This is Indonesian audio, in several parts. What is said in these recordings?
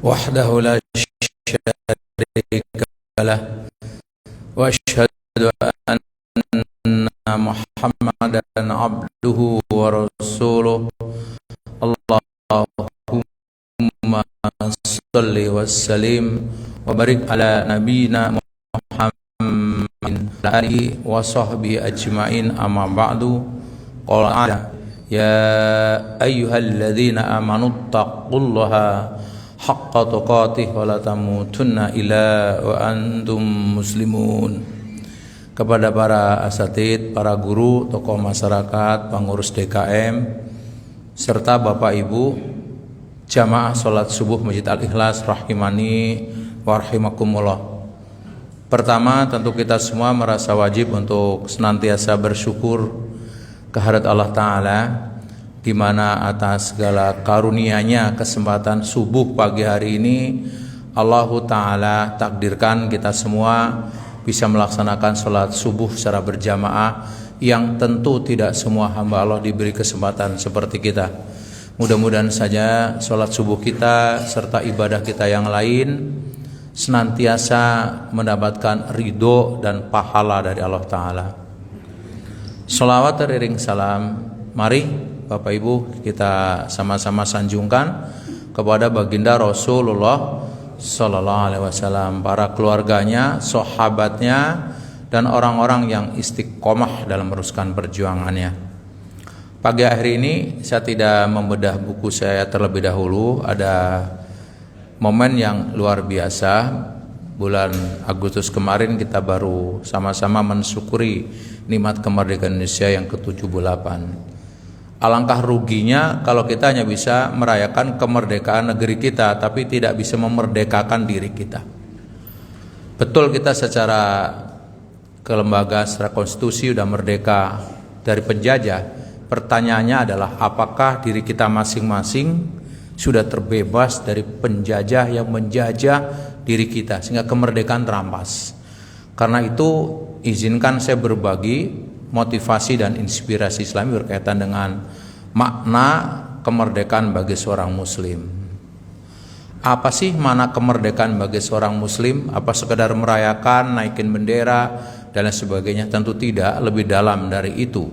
وحده لا شريك له وأشهد أن محمدا عبده ورسوله اللهم صل وسلم وبارك على نبينا محمد وعلى آله وصحبه أجمعين أما بعد قال تعالى يا أيها الذين آمنوا اتقوا الله حق تقاته ولا تموتن إلا وأنتم مسلمون. Kepada para asatid, para guru, tokoh masyarakat, pengurus DKM, serta Bapak Ibu jamaah sholat subuh Masjid Al-Ikhlas rahimani wa rahimakumullah. Pertama, tentu kita semua merasa wajib untuk senantiasa bersyukur kehadirat Allah Ta'ala, di mana atas segala karunia-Nya kesempatan subuh pagi hari ini Allah Ta'ala takdirkan kita semua bisa melaksanakan sholat subuh secara berjamaah, yang tentu tidak semua hamba Allah diberi kesempatan seperti kita. Mudah-mudahan saja sholat subuh kita serta ibadah kita yang lain senantiasa mendapatkan ridho dan pahala dari Allah Ta'ala. Sholawat teriring salam, mari Bapak Ibu kita sama-sama sanjungkan kepada baginda Rasulullah Sallallahu Alaihi Wasallam, para keluarganya, sahabatnya, dan orang-orang yang istiqomah dalam meneruskan perjuangannya. Pagi hari ini saya tidak membedah buku saya terlebih dahulu. Ada momen yang luar biasa. Bulan Agustus kemarin kita baru sama-sama mensyukuri nikmat kemerdekaan Indonesia yang ke-78. Alangkah ruginya kalau kita hanya bisa merayakan kemerdekaan negeri kita, tapi tidak bisa memerdekakan diri kita. Betul, kita secara kelembagaan, secara konstitusi sudah merdeka dari penjajah. Pertanyaannya adalah apakah diri kita masing-masing sudah terbebas dari penjajah yang menjajah diri kita sehingga kemerdekaan terampas. Karena itu izinkan saya berbagi motivasi dan inspirasi Islami berkaitan dengan makna kemerdekaan bagi seorang muslim. Apa sih makna kemerdekaan bagi seorang muslim? Apa sekedar merayakan, naikin bendera dan lain sebagainya? Tentu tidak, lebih dalam dari itu.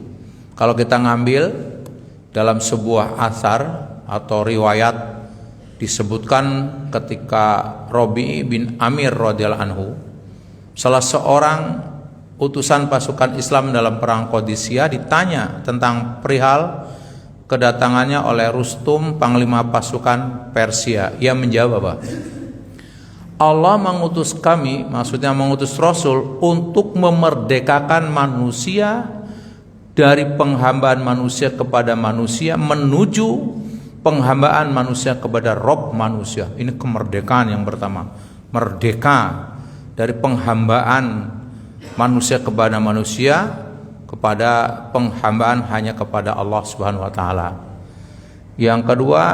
Kalau kita ngambil dalam sebuah asar atau riwayat, disebutkan ketika Robi bin Amir radhiyallahu anhu, salah seorang utusan pasukan Islam dalam perang Qadisiyah, ditanya tentang perihal kedatangannya oleh Rustum, panglima pasukan Persia. Ia menjawab apa? Allah mengutus kami, maksudnya mengutus Rasul, untuk memerdekakan manusia dari penghambaan manusia kepada manusia menuju penghambaan manusia kepada Rob manusia. Ini kemerdekaan yang pertama, merdeka dari penghambaan manusia kepada manusia kepada penghambaan hanya kepada Allah Subhanahu wa taala. Yang kedua,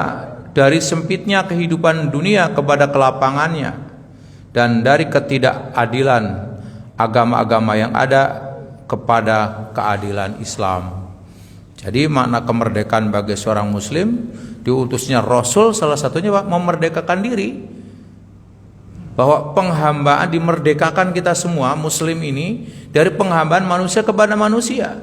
dari sempitnya kehidupan dunia kepada kelapangannya, dan dari ketidakadilan agama-agama yang ada kepada keadilan Islam. Jadi makna kemerdekaan bagi seorang muslim, diutusnya Rasul salah satunya memerdekakan diri, bahwa penghambaan dimerdekakan kita semua muslim ini dari penghambaan manusia kepada manusia.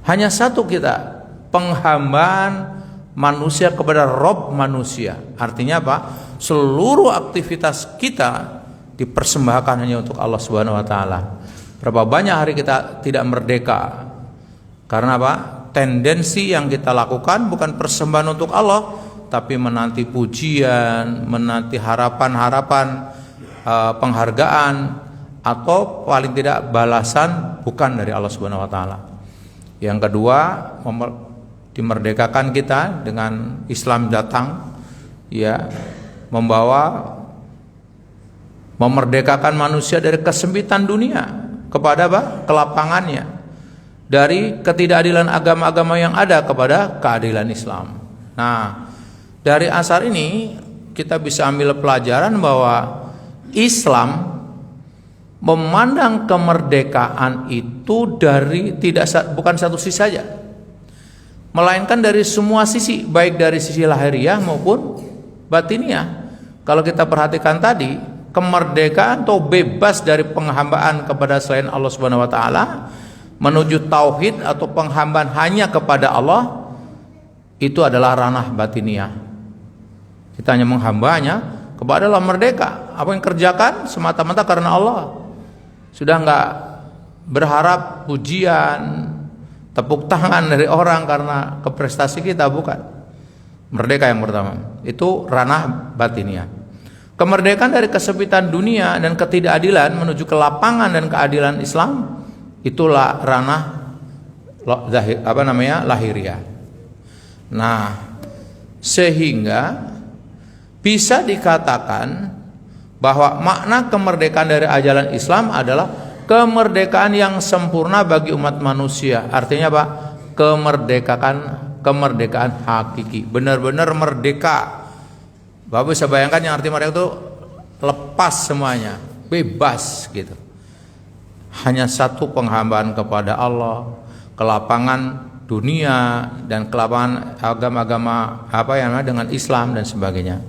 Hanya satu kita, penghambaan manusia kepada Rob manusia. Artinya apa? Seluruh aktivitas kita dipersembahkan hanya untuk Allah Subhanahu wa taala. Berapa banyak hari kita tidak merdeka? Karena apa? Tendensi yang kita lakukan bukan persembahan untuk Allah, tapi menanti pujian, menanti harapan-harapan, penghargaan, atau paling tidak balasan bukan dari Allah Subhanahu wa taala. Yang kedua, dimerdekakan kita dengan Islam datang, ya, memerdekakan manusia dari kesempitan dunia kepada apa? Kelapangannya. Dari ketidakadilan agama-agama yang ada kepada keadilan Islam. Nah, dari asar ini kita bisa ambil pelajaran bahwa Islam memandang kemerdekaan itu dari bukan satu sisi saja, melainkan dari semua sisi, baik dari sisi lahiriah maupun batiniah. Kalau kita perhatikan tadi, kemerdekaan atau bebas dari penghambaan kepada selain Allah Subhanahu wa taala menuju tauhid atau penghambaan hanya kepada Allah, itu adalah ranah batiniah. Kita hanya menghambanya kepada Allah, merdeka. Apa yang kerjakan semata-mata karena Allah. Sudah enggak berharap pujian, tepuk tangan dari orang karena keprestasi kita, bukan. Merdeka yang pertama. Itu ranah batiniah. Kemerdekaan dari kesempitan dunia dan ketidakadilan menuju ke lapangan dan keadilan Islam, itulah ranah lahiriah. Nah, sehingga bisa dikatakan bahwa makna kemerdekaan dari ajaran Islam adalah kemerdekaan yang sempurna bagi umat manusia. Artinya apa? Kemerdekaan hakiki, benar-benar merdeka. Bapak bisa bayangkan yang arti merdeka itu lepas semuanya, bebas gitu. Hanya satu penghambaan kepada Allah, kelapangan dunia dan kelapangan agama-agama dengan Islam dan sebagainya.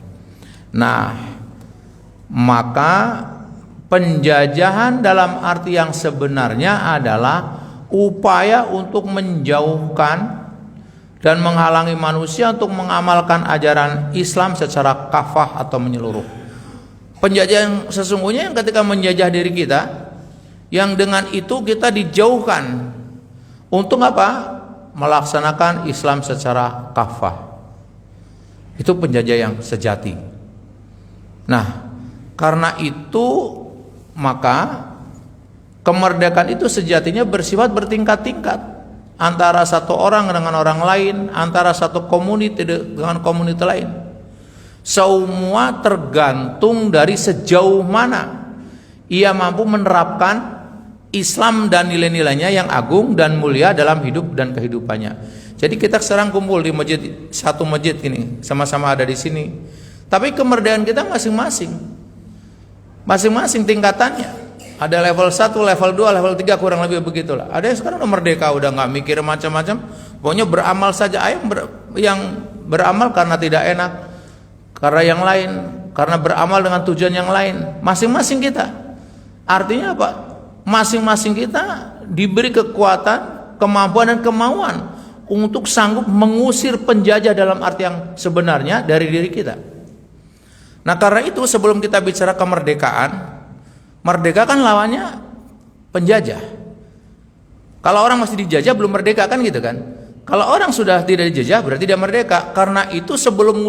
Nah, maka penjajahan dalam arti yang sebenarnya adalah upaya untuk menjauhkan dan menghalangi manusia untuk mengamalkan ajaran Islam secara kafah atau menyeluruh. Penjajah yang sesungguhnya yang ketika menjajah diri kita, yang dengan itu kita dijauhkan untuk apa? Melaksanakan Islam secara kafah. Itu penjajah yang sejati. Nah, karena itu maka kemerdekaan itu sejatinya bersifat bertingkat-tingkat, antara satu orang dengan orang lain, antara satu community dengan community lain. Semua tergantung dari sejauh mana ia mampu menerapkan Islam dan nilai-nilainya yang agung dan mulia dalam hidup dan kehidupannya. Jadi kita sekarang kumpul di masjid, satu masjid ini, sama-sama ada di sini. Tapi kemerdekaan kita masing-masing tingkatannya. Ada level 1, level 2, level 3, kurang lebih begitulah. Ada yang sekarang udah merdeka, udah nggak mikir macam-macam, pokoknya beramal saja. Yang beramal karena tidak enak, karena yang lain, karena beramal dengan tujuan yang lain. Masing-masing kita. Artinya apa? Masing-masing kita diberi kekuatan, kemampuan dan kemauan untuk sanggup mengusir penjajah dalam arti yang sebenarnya dari diri kita. Nah, karena itu sebelum kita bicara kemerdekaan, merdeka kan lawannya penjajah. Kalau orang masih dijajah belum merdeka kan gitu kan. Kalau orang sudah tidak dijajah berarti dia merdeka. Karena itu sebelum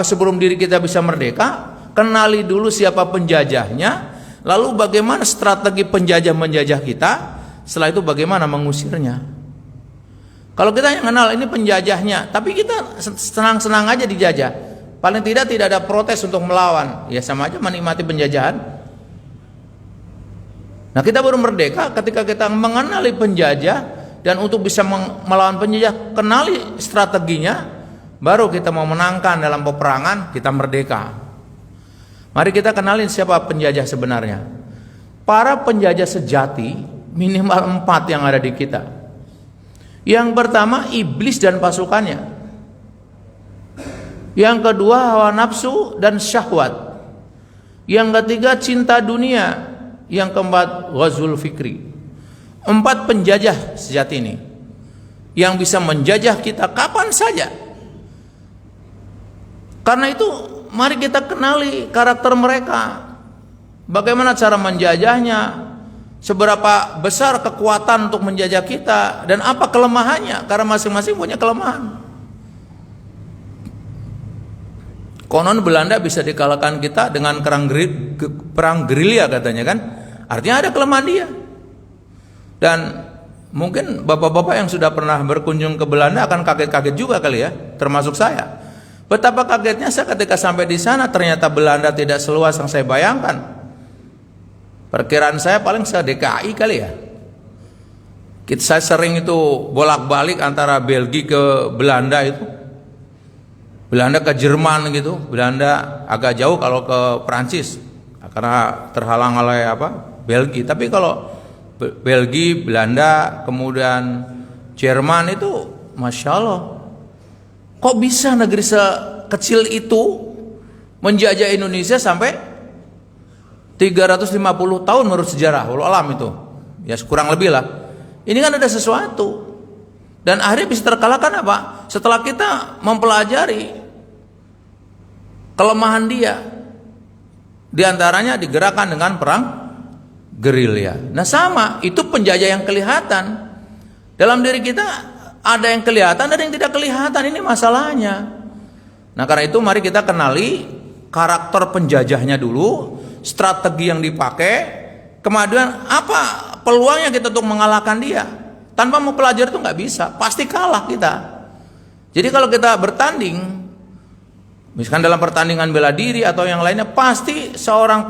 sebelum diri kita bisa merdeka, kenali dulu siapa penjajahnya, lalu bagaimana strategi penjajah menjajah kita, setelah itu bagaimana mengusirnya. Kalau kita yang kenal ini penjajahnya, tapi kita senang-senang aja dijajah, paling tidak ada protes untuk melawan, ya sama aja menikmati penjajahan. Nah, kita baru merdeka ketika kita mengenali penjajah, dan untuk bisa melawan penjajah, kenali strateginya, baru kita mau menangkan dalam peperangan, kita merdeka. Mari kita kenalin siapa penjajah sebenarnya. Para penjajah sejati minimal 4 yang ada di kita. Yang pertama iblis dan pasukannya. Yang kedua hawa nafsu dan syahwat. Yang ketiga cinta dunia. Yang keempat ghazul fikri. 4 penjajah sejati ini yang bisa menjajah kita kapan saja. Karena itu mari kita kenali karakter mereka, bagaimana cara menjajahnya, seberapa besar kekuatan untuk menjajah kita, dan apa kelemahannya, karena masing-masing punya kelemahan. Konon Belanda bisa dikalahkan kita dengan perang gerilya katanya kan, artinya ada kelemahan dia. Dan mungkin bapak-bapak yang sudah pernah berkunjung ke Belanda akan kaget-kaget juga kali ya, termasuk saya. Betapa kagetnya saya ketika sampai di sana, ternyata Belanda tidak seluas yang saya bayangkan. Perkiraan saya paling se-DKI kali ya. Saya sering itu bolak-balik antara Belgia ke Belanda itu. Belanda ke Jerman gitu. Belanda agak jauh kalau ke Prancis karena terhalang oleh Belgia. Tapi kalau Belgia, Belanda, kemudian Jerman itu Masya Allah, kok bisa negeri sekecil itu menjajah Indonesia sampai 350 tahun menurut sejarah, walau alam itu, ya kurang lebih lah. Ini kan ada sesuatu. Dan akhirnya bisa terkalahkan apa? Setelah kita mempelajari kelemahan dia, diantaranya digerakkan dengan perang gerilya. Nah sama, itu penjajah yang kelihatan. Dalam diri kita ada yang kelihatan, ada yang tidak kelihatan. Ini masalahnya. Nah karena itu mari kita kenali karakter penjajahnya dulu, strategi yang dipakai, kemudian apa peluangnya kita untuk mengalahkan dia. Tanpa mempelajari itu nggak bisa, pasti kalah kita. Jadi kalau kita bertanding, misalkan dalam pertandingan bela diri atau yang lainnya, pasti seorang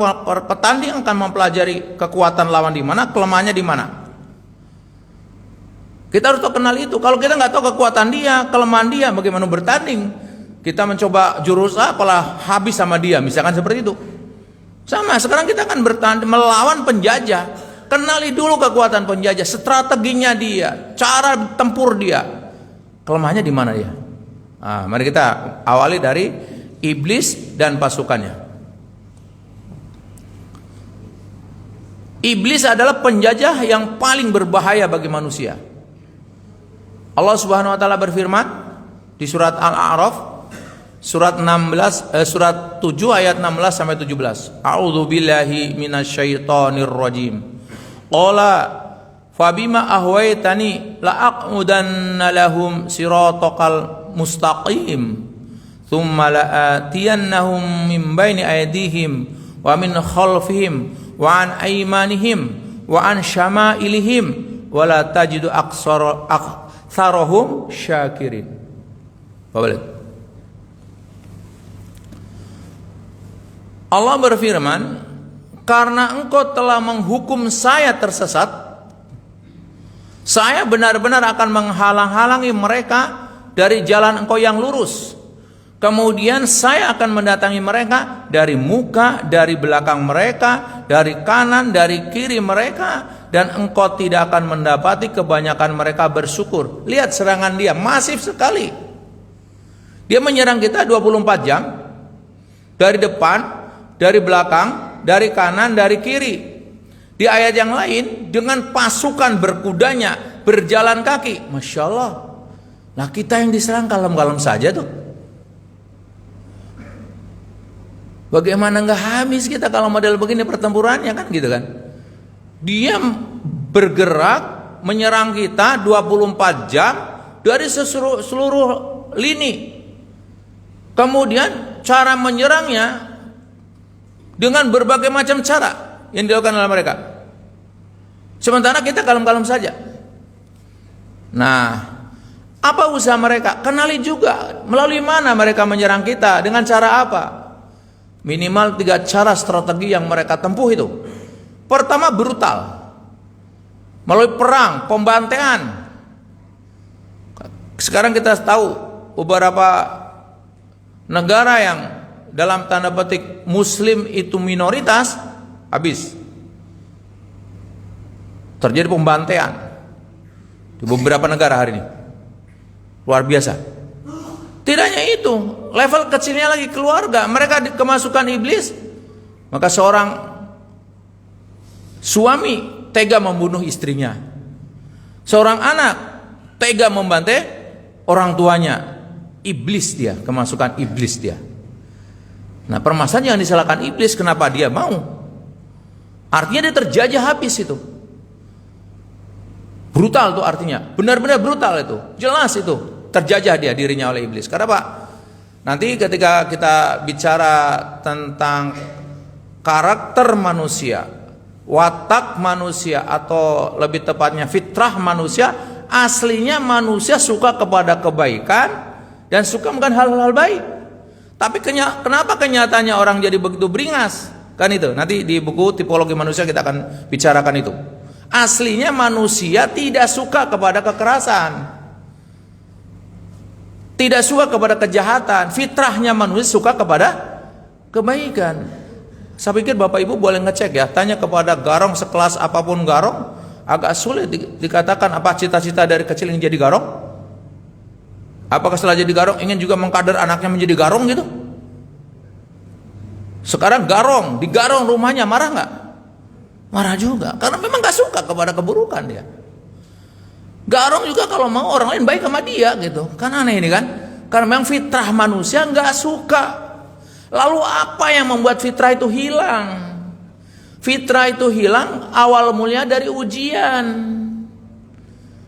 petanding akan mempelajari kekuatan lawan di mana, kelemahannya di mana. Kita harus tahu kenal itu. Kalau kita nggak tahu kekuatan dia, kelemahan dia, bagaimana bertanding? Kita mencoba jurus apalah habis sama dia, misalkan seperti itu. Sama, sekarang kita akan bertanding melawan penjajah. Kenali dulu kekuatan penjajah, strateginya dia, cara tempur dia, kelemahannya di mana dia. Nah, mari kita awali dari iblis dan pasukannya. Iblis adalah penjajah yang paling berbahaya bagi manusia. Allah Subhanahu wa taala berfirman di surat Al-A'raf surat 7 ayat 16 sampai 17. A'udzu billahi minasyaitonir rajim. Qala fabima ahwaitani la'aqudanna lahum siratal mustaqim thumma la'atiyannahum min baini aydihim wa min khalfihim wa an aymanihim wa an syama'ilihim wa la tajidu aktsarahum syakirin. Bapak, Allah berfirman, karena engkau telah menghukum saya tersesat, saya benar-benar akan menghalang-halangi mereka dari jalan engkau yang lurus. Kemudian saya akan mendatangi mereka dari muka, dari belakang mereka, dari kanan, dari kiri mereka, dan engkau tidak akan mendapati kebanyakan mereka bersyukur. Lihat serangan dia, masif sekali. Dia menyerang kita 24 jam, dari depan, dari belakang, dari kanan, dari kiri. Di ayat yang lain, dengan pasukan berkudanya, berjalan kaki. Masya Allah. Nah kita yang diserang kalem-kalem saja tuh. Bagaimana nggak habis kita kalau model begini pertempurannya kan gitu kan. Dia bergerak menyerang kita 24 jam dari seluruh lini. Kemudian cara menyerangnya dengan berbagai macam cara yang dilakukan oleh mereka. Sementara kita kalem-kalem saja. Nah, apa usaha mereka? Kenali juga melalui mana mereka menyerang kita, dengan cara apa. Minimal 3 cara strategi yang mereka tempuh itu. Pertama, brutal, melalui perang, pembantaian. Sekarang kita tahu beberapa negara yang dalam tanda petik muslim itu minoritas, habis. Terjadi pembantaian di beberapa negara hari ini. Luar biasa. Tidak hanya itu, level kecilnya lagi keluarga, mereka kemasukan iblis. Maka seorang suami tega membunuh istrinya. Seorang anak tega membantai orang tuanya. Iblis dia, kemasukan iblis dia. Nah permasalahan yang disalahkan iblis, kenapa dia mau? Artinya dia terjajah habis itu. Brutal tuh artinya, benar-benar brutal itu. Jelas itu, terjajah dia dirinya oleh iblis. Karena apa? Nanti ketika kita bicara tentang karakter manusia, watak manusia, atau lebih tepatnya fitrah manusia, aslinya manusia suka kepada kebaikan dan suka melakukan hal-hal baik. Tapi kenapa kenyataannya orang jadi begitu beringas? Kan itu, nanti di buku tipologi manusia kita akan bicarakan itu. Aslinya manusia tidak suka kepada kekerasan, tidak suka kepada kejahatan. Fitrahnya manusia suka kepada kebaikan. Saya pikir Bapak Ibu boleh ngecek ya, tanya kepada garong sekelas apapun garong, agak sulit dikatakan apa cita-cita dari kecil yang jadi garong. Apakah setelah jadi garong ingin juga mengkader anaknya menjadi garong gitu? Sekarang garong, digarong rumahnya, marah nggak? Marah juga, karena memang nggak suka kepada keburukan dia. Garong juga kalau mau orang lain baik sama dia gitu. Kan aneh ini kan? Karena memang fitrah manusia nggak suka. Lalu apa yang membuat fitrah itu hilang? Fitrah itu hilang awal mulanya dari ujian.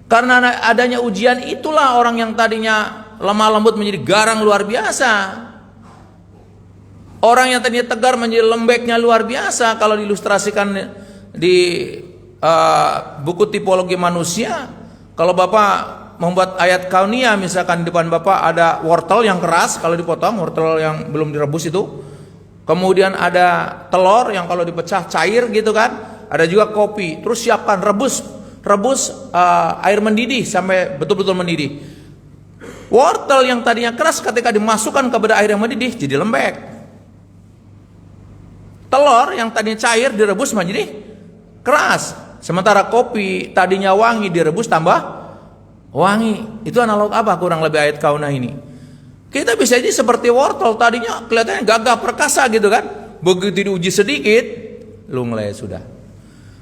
Karena adanya ujian itulah orang yang tadinya lemah lembut menjadi garang luar biasa. Orang yang tadinya tegar menjadi lembeknya luar biasa. Kalau diilustrasikan di buku tipologi manusia, kalau Bapak membuat ayat kauniyah, misalkan di depan Bapak ada wortel yang keras, kalau dipotong, wortel yang belum direbus itu. Kemudian ada telur yang kalau dipecah cair gitu kan. Ada juga kopi. Terus siapkan rebus air mendidih sampai betul-betul mendidih. Wortel yang tadinya keras ketika dimasukkan kepada air yang mendidih jadi lembek. Telur yang tadinya cair direbus menjadi keras. Sementara kopi tadinya wangi direbus tambah wangi. Itu analog apa kurang lebih ayat kaunah ini? Kita bisa jadi seperti wortel, tadinya kelihatannya gagah perkasa gitu kan. Begitu diuji sedikit, lunglai sudah.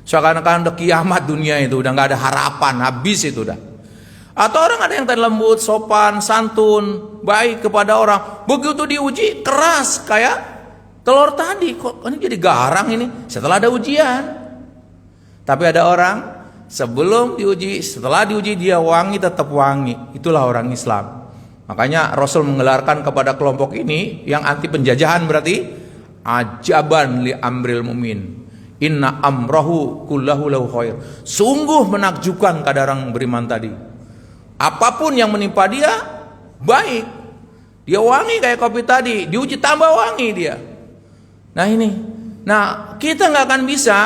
Seakan-akan udah kiamat dunia itu, udah nggak ada harapan, habis itu udah. Atau orang ada yang tadi lembut, sopan, santun, baik kepada orang, begitu diuji keras kayak telur tadi. Kok ini jadi garang ini? Setelah ada ujian. Tapi ada orang sebelum diuji, setelah diuji dia wangi, tetap wangi. Itulah orang Islam. Makanya Rasul menggelarkan kepada kelompok ini yang anti penjajahan berarti ajaban li amril mu'min. Inna amrahu kullahu lahu khair. Sungguh menakjubkan kepada orang beriman tadi. Apapun yang menimpa dia baik. Dia wangi kayak kopi tadi, diuji tambah wangi dia. Nah ini. Nah, kita nggak akan bisa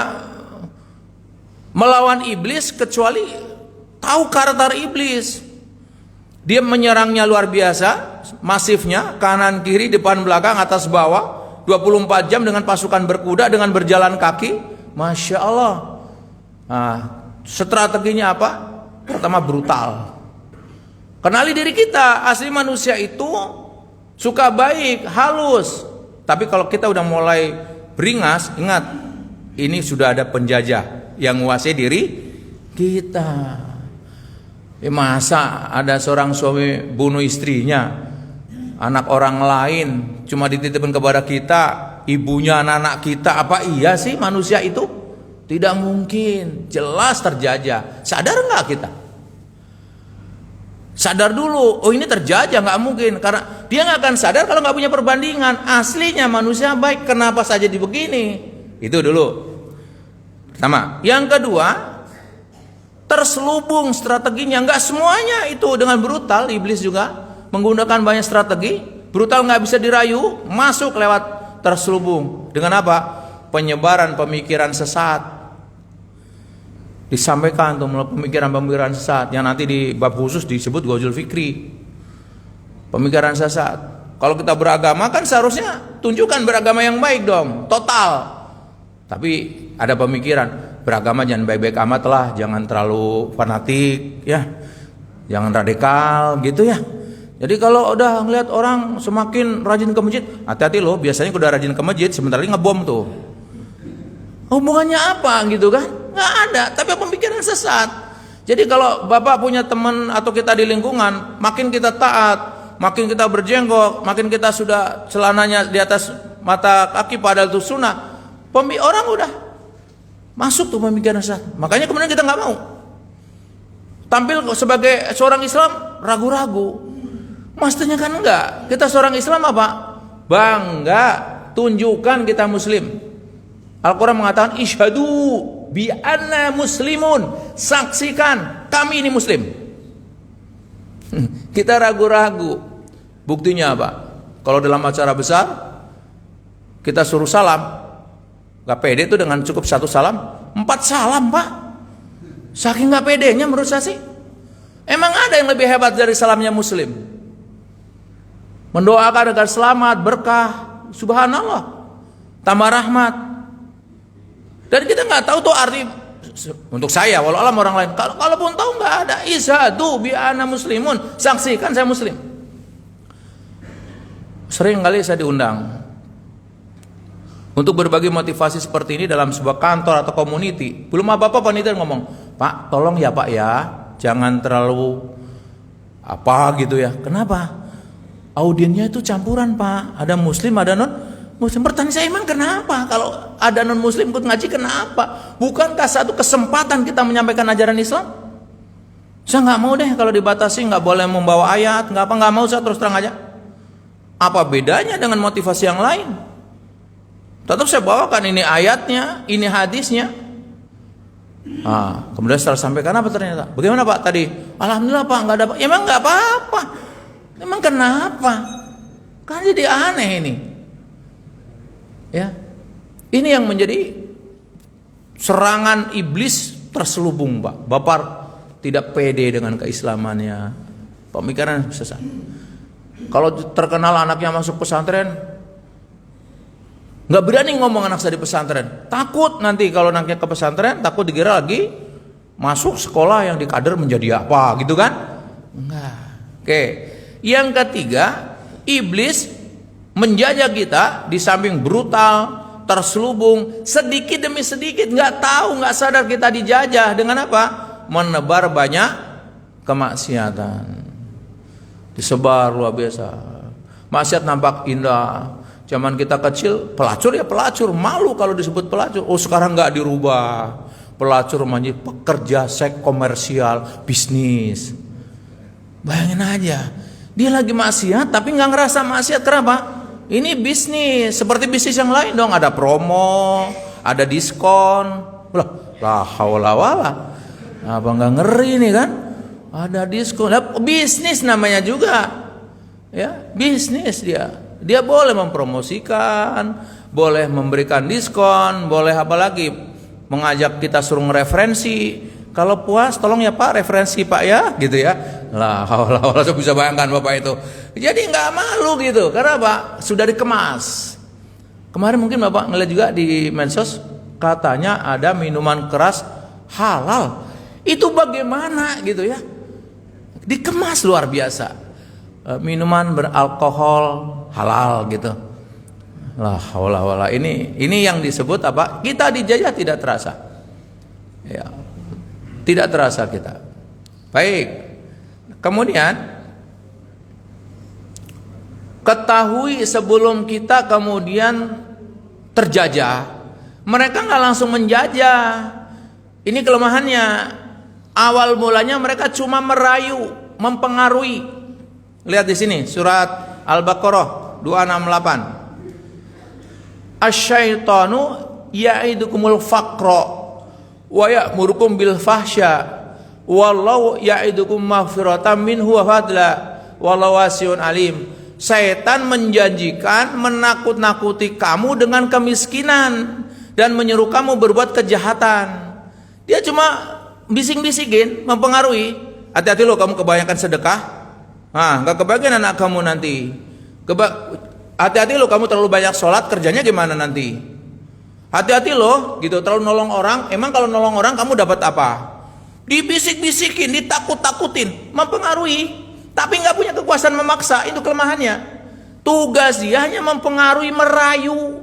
melawan iblis kecuali tahu karakter iblis. Dia menyerangnya luar biasa, masifnya, kanan kiri, depan belakang, atas bawah. 24 jam dengan pasukan berkuda, dengan berjalan kaki. Masya Allah. Nah, strateginya apa? Pertama brutal. Kenali diri kita. Asli manusia itu suka baik, halus. Tapi kalau kita udah mulai beringas, ingat, ini sudah ada penjajah yang menguasai diri kita. Masa ada seorang suami bunuh istrinya, anak orang lain cuma dititipkan kepada kita, ibunya anak-anak kita. Apa iya sih manusia itu? Tidak mungkin, jelas terjajah. Sadar nggak kita? Sadar dulu, oh ini terjajah, nggak mungkin. Karena dia nggak akan sadar kalau nggak punya perbandingan. Aslinya manusia baik, kenapa saja begini? Itu dulu. Pertama. Yang kedua, terselubung strateginya. Nggak semuanya itu dengan brutal. Iblis juga menggunakan banyak strategi. Brutal nggak bisa dirayu, masuk lewat terselubung. Dengan apa? Penyebaran pemikiran sesat. Disampaikan tuh pemikiran-pemikiran sesat yang nanti di bab khusus disebut Ghazul Fikri. Pemikiran sesat. Kalau kita beragama kan seharusnya tunjukkan beragama yang baik dong, total. Tapi ada pemikiran beragama jangan baik-baik amat lah, jangan terlalu fanatik ya, jangan radikal gitu ya. Jadi kalau udah ngeliat orang semakin rajin ke masjid, hati-hati loh, biasanya udah rajin ke masjid sebentar lagi ngebom tuh. Hubungannya apa gitu kan? Nggak ada, tapi pemikiran sesat. Jadi kalau Bapak punya teman atau kita di lingkungan, makin kita taat, makin kita berjenggot, makin kita sudah celananya di atas mata kaki padahal itu sunnah, orang udah masuk tuh pemikiran sesat. Makanya kemudian kita nggak mau tampil sebagai seorang Islam ragu-ragu. Mestinya kan enggak. Kita seorang Islam apa? Bangga, tunjukkan kita Muslim. Al-Quran mengatakan isyhadu bi anna muslimun, saksikan kami ini Muslim. Kita ragu-ragu. Buktinya apa? Kalau dalam acara besar kita suruh salam, gak pede itu dengan cukup 1 salam, 4 salam Pak. Saking gak pedenya menurut saya sih. Emang ada yang lebih hebat dari salamnya Muslim? Mendoakan agar selamat, berkah, subhanallah, tambah rahmat. Dan kita nggak tahu tuh arti untuk saya, walau alam orang lain. Kalaupun tahu nggak ada, isyhadu bi ana muslimun, saksikan saya muslim. Sering kali saya diundang untuk berbagi motivasi seperti ini dalam sebuah kantor atau community. Belum apa-apa panitia ngomong, Pak, tolong ya Pak ya, jangan terlalu apa gitu ya. Kenapa? Audiennya itu campuran Pak, ada muslim, ada non muslim. Pertanyaan saya, emang kenapa kalau ada non muslim ikut ngaji, kenapa? Bukankah satu kesempatan kita menyampaikan ajaran Islam? Saya nggak mau deh kalau dibatasi, nggak boleh membawa ayat, nggak mau, saya terus terang aja. Apa bedanya dengan motivasi yang lain? Tetap saya bawakan ini ayatnya, ini hadisnya. Kemudian setelah sampaikan apa ternyata? Bagaimana Pak tadi? Alhamdulillah Pak, nggak ada. Emang nggak apa-apa. Emang kenapa? Kan jadi aneh ini. Ya, ini yang menjadi serangan iblis terselubung, Pak. Bapak tidak pede dengan keislamannya, pemikiran sesat. Kalau terkenal anaknya masuk pesantren, nggak berani ngomong anak saya di pesantren, takut nanti kalau anaknya ke pesantren, takut dikira lagi masuk sekolah yang dikader menjadi apa, gitu kan? Enggak. Oke. Yang ketiga, iblis menjajah kita di samping brutal, terselubung, sedikit demi sedikit, nggak tahu, nggak sadar kita dijajah dengan apa? Menebar banyak kemaksiatan. Disebar luar biasa. Maksiat nampak indah. Zaman kita kecil, pelacur ya pelacur, malu kalau disebut pelacur. Oh sekarang nggak dirubah. Pelacur menjadi pekerja seks komersial, bisnis. Bayangin aja, dia lagi maksiat tapi nggak ngerasa maksiat. Kenapa? Ini bisnis, seperti bisnis yang lain dong. Ada promo, ada diskon. Lah haula wala. Apa nggak ngeri nih kan? Ada diskon. Nah, bisnis namanya juga. Ya, bisnis dia. Dia boleh mempromosikan, boleh memberikan diskon, boleh apa lagi? Mengajak kita suruh referensi. Kalau puas tolong ya Pak referensi Pak ya, gitu ya. Lah, saya bisa bayangkan Bapak itu. Jadi nggak malu gitu. Karena apa? Sudah dikemas. Kemarin mungkin Bapak ngeliat juga di medsos, katanya ada minuman keras halal. Itu bagaimana gitu ya? Dikemas luar biasa. Minuman beralkohol halal gitu. Lah haula wala. Ini yang disebut apa? Kita dijajah tidak terasa. Ya. Tidak terasa kita. Baik. Kemudian ketahui sebelum kita kemudian terjajah, mereka nggak langsung menjajah. Ini kelemahannya. Awal mulanya mereka cuma merayu, mempengaruhi. Lihat di sini surat Al-Baqarah 268. Asyaitanu ya'idukumul faqra wa ya'murukum bil fahsya wallahu ya'idukum maghfiratan minhu wa fadla wallahu wasi'un alim. Setan menjanjikan menakut-nakuti kamu dengan kemiskinan dan menyuruh kamu berbuat kejahatan. Dia cuma bising-bisikin, mempengaruhi. Hati-hati lo kamu kebanyakan sedekah. Nggak kebagian anak kamu nanti. Hati-hati lo kamu terlalu banyak sholat, kerjanya gimana nanti? Hati-hati lo gitu, terlalu nolong orang. Emang kalau nolong orang kamu dapat apa? Dibisik-bisikin, ditakut-takutin, mempengaruhi. Tapi nggak punya kekuasaan memaksa, itu kelemahannya. Tugas dia hanya mempengaruhi, merayu,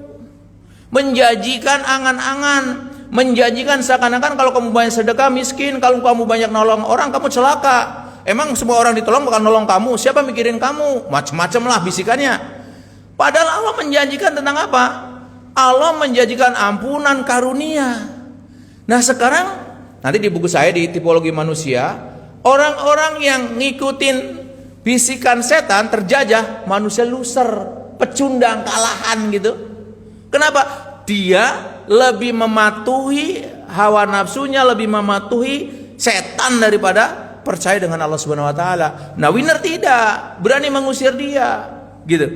menjanjikan angan-angan, menjanjikan seakan-akan kalau kamu banyak sedekah miskin, kalau kamu banyak nolong orang kamu celaka. Emang semua orang ditolong bakal nolong kamu? Siapa mikirin kamu? Macam-macam lah bisikannya. Padahal Allah menjanjikan tentang apa? Allah menjanjikan ampunan karunia. Nah sekarang nanti di buku saya di tipologi manusia, orang-orang yang ngikutin bisikan setan terjajah, manusia loser, pecundang, kalahan gitu. Kenapa? Dia lebih mematuhi hawa nafsunya, lebih mematuhi setan daripada percaya dengan Allah Subhanahu wa taala. Nah, winner tidak, berani mengusir dia, gitu.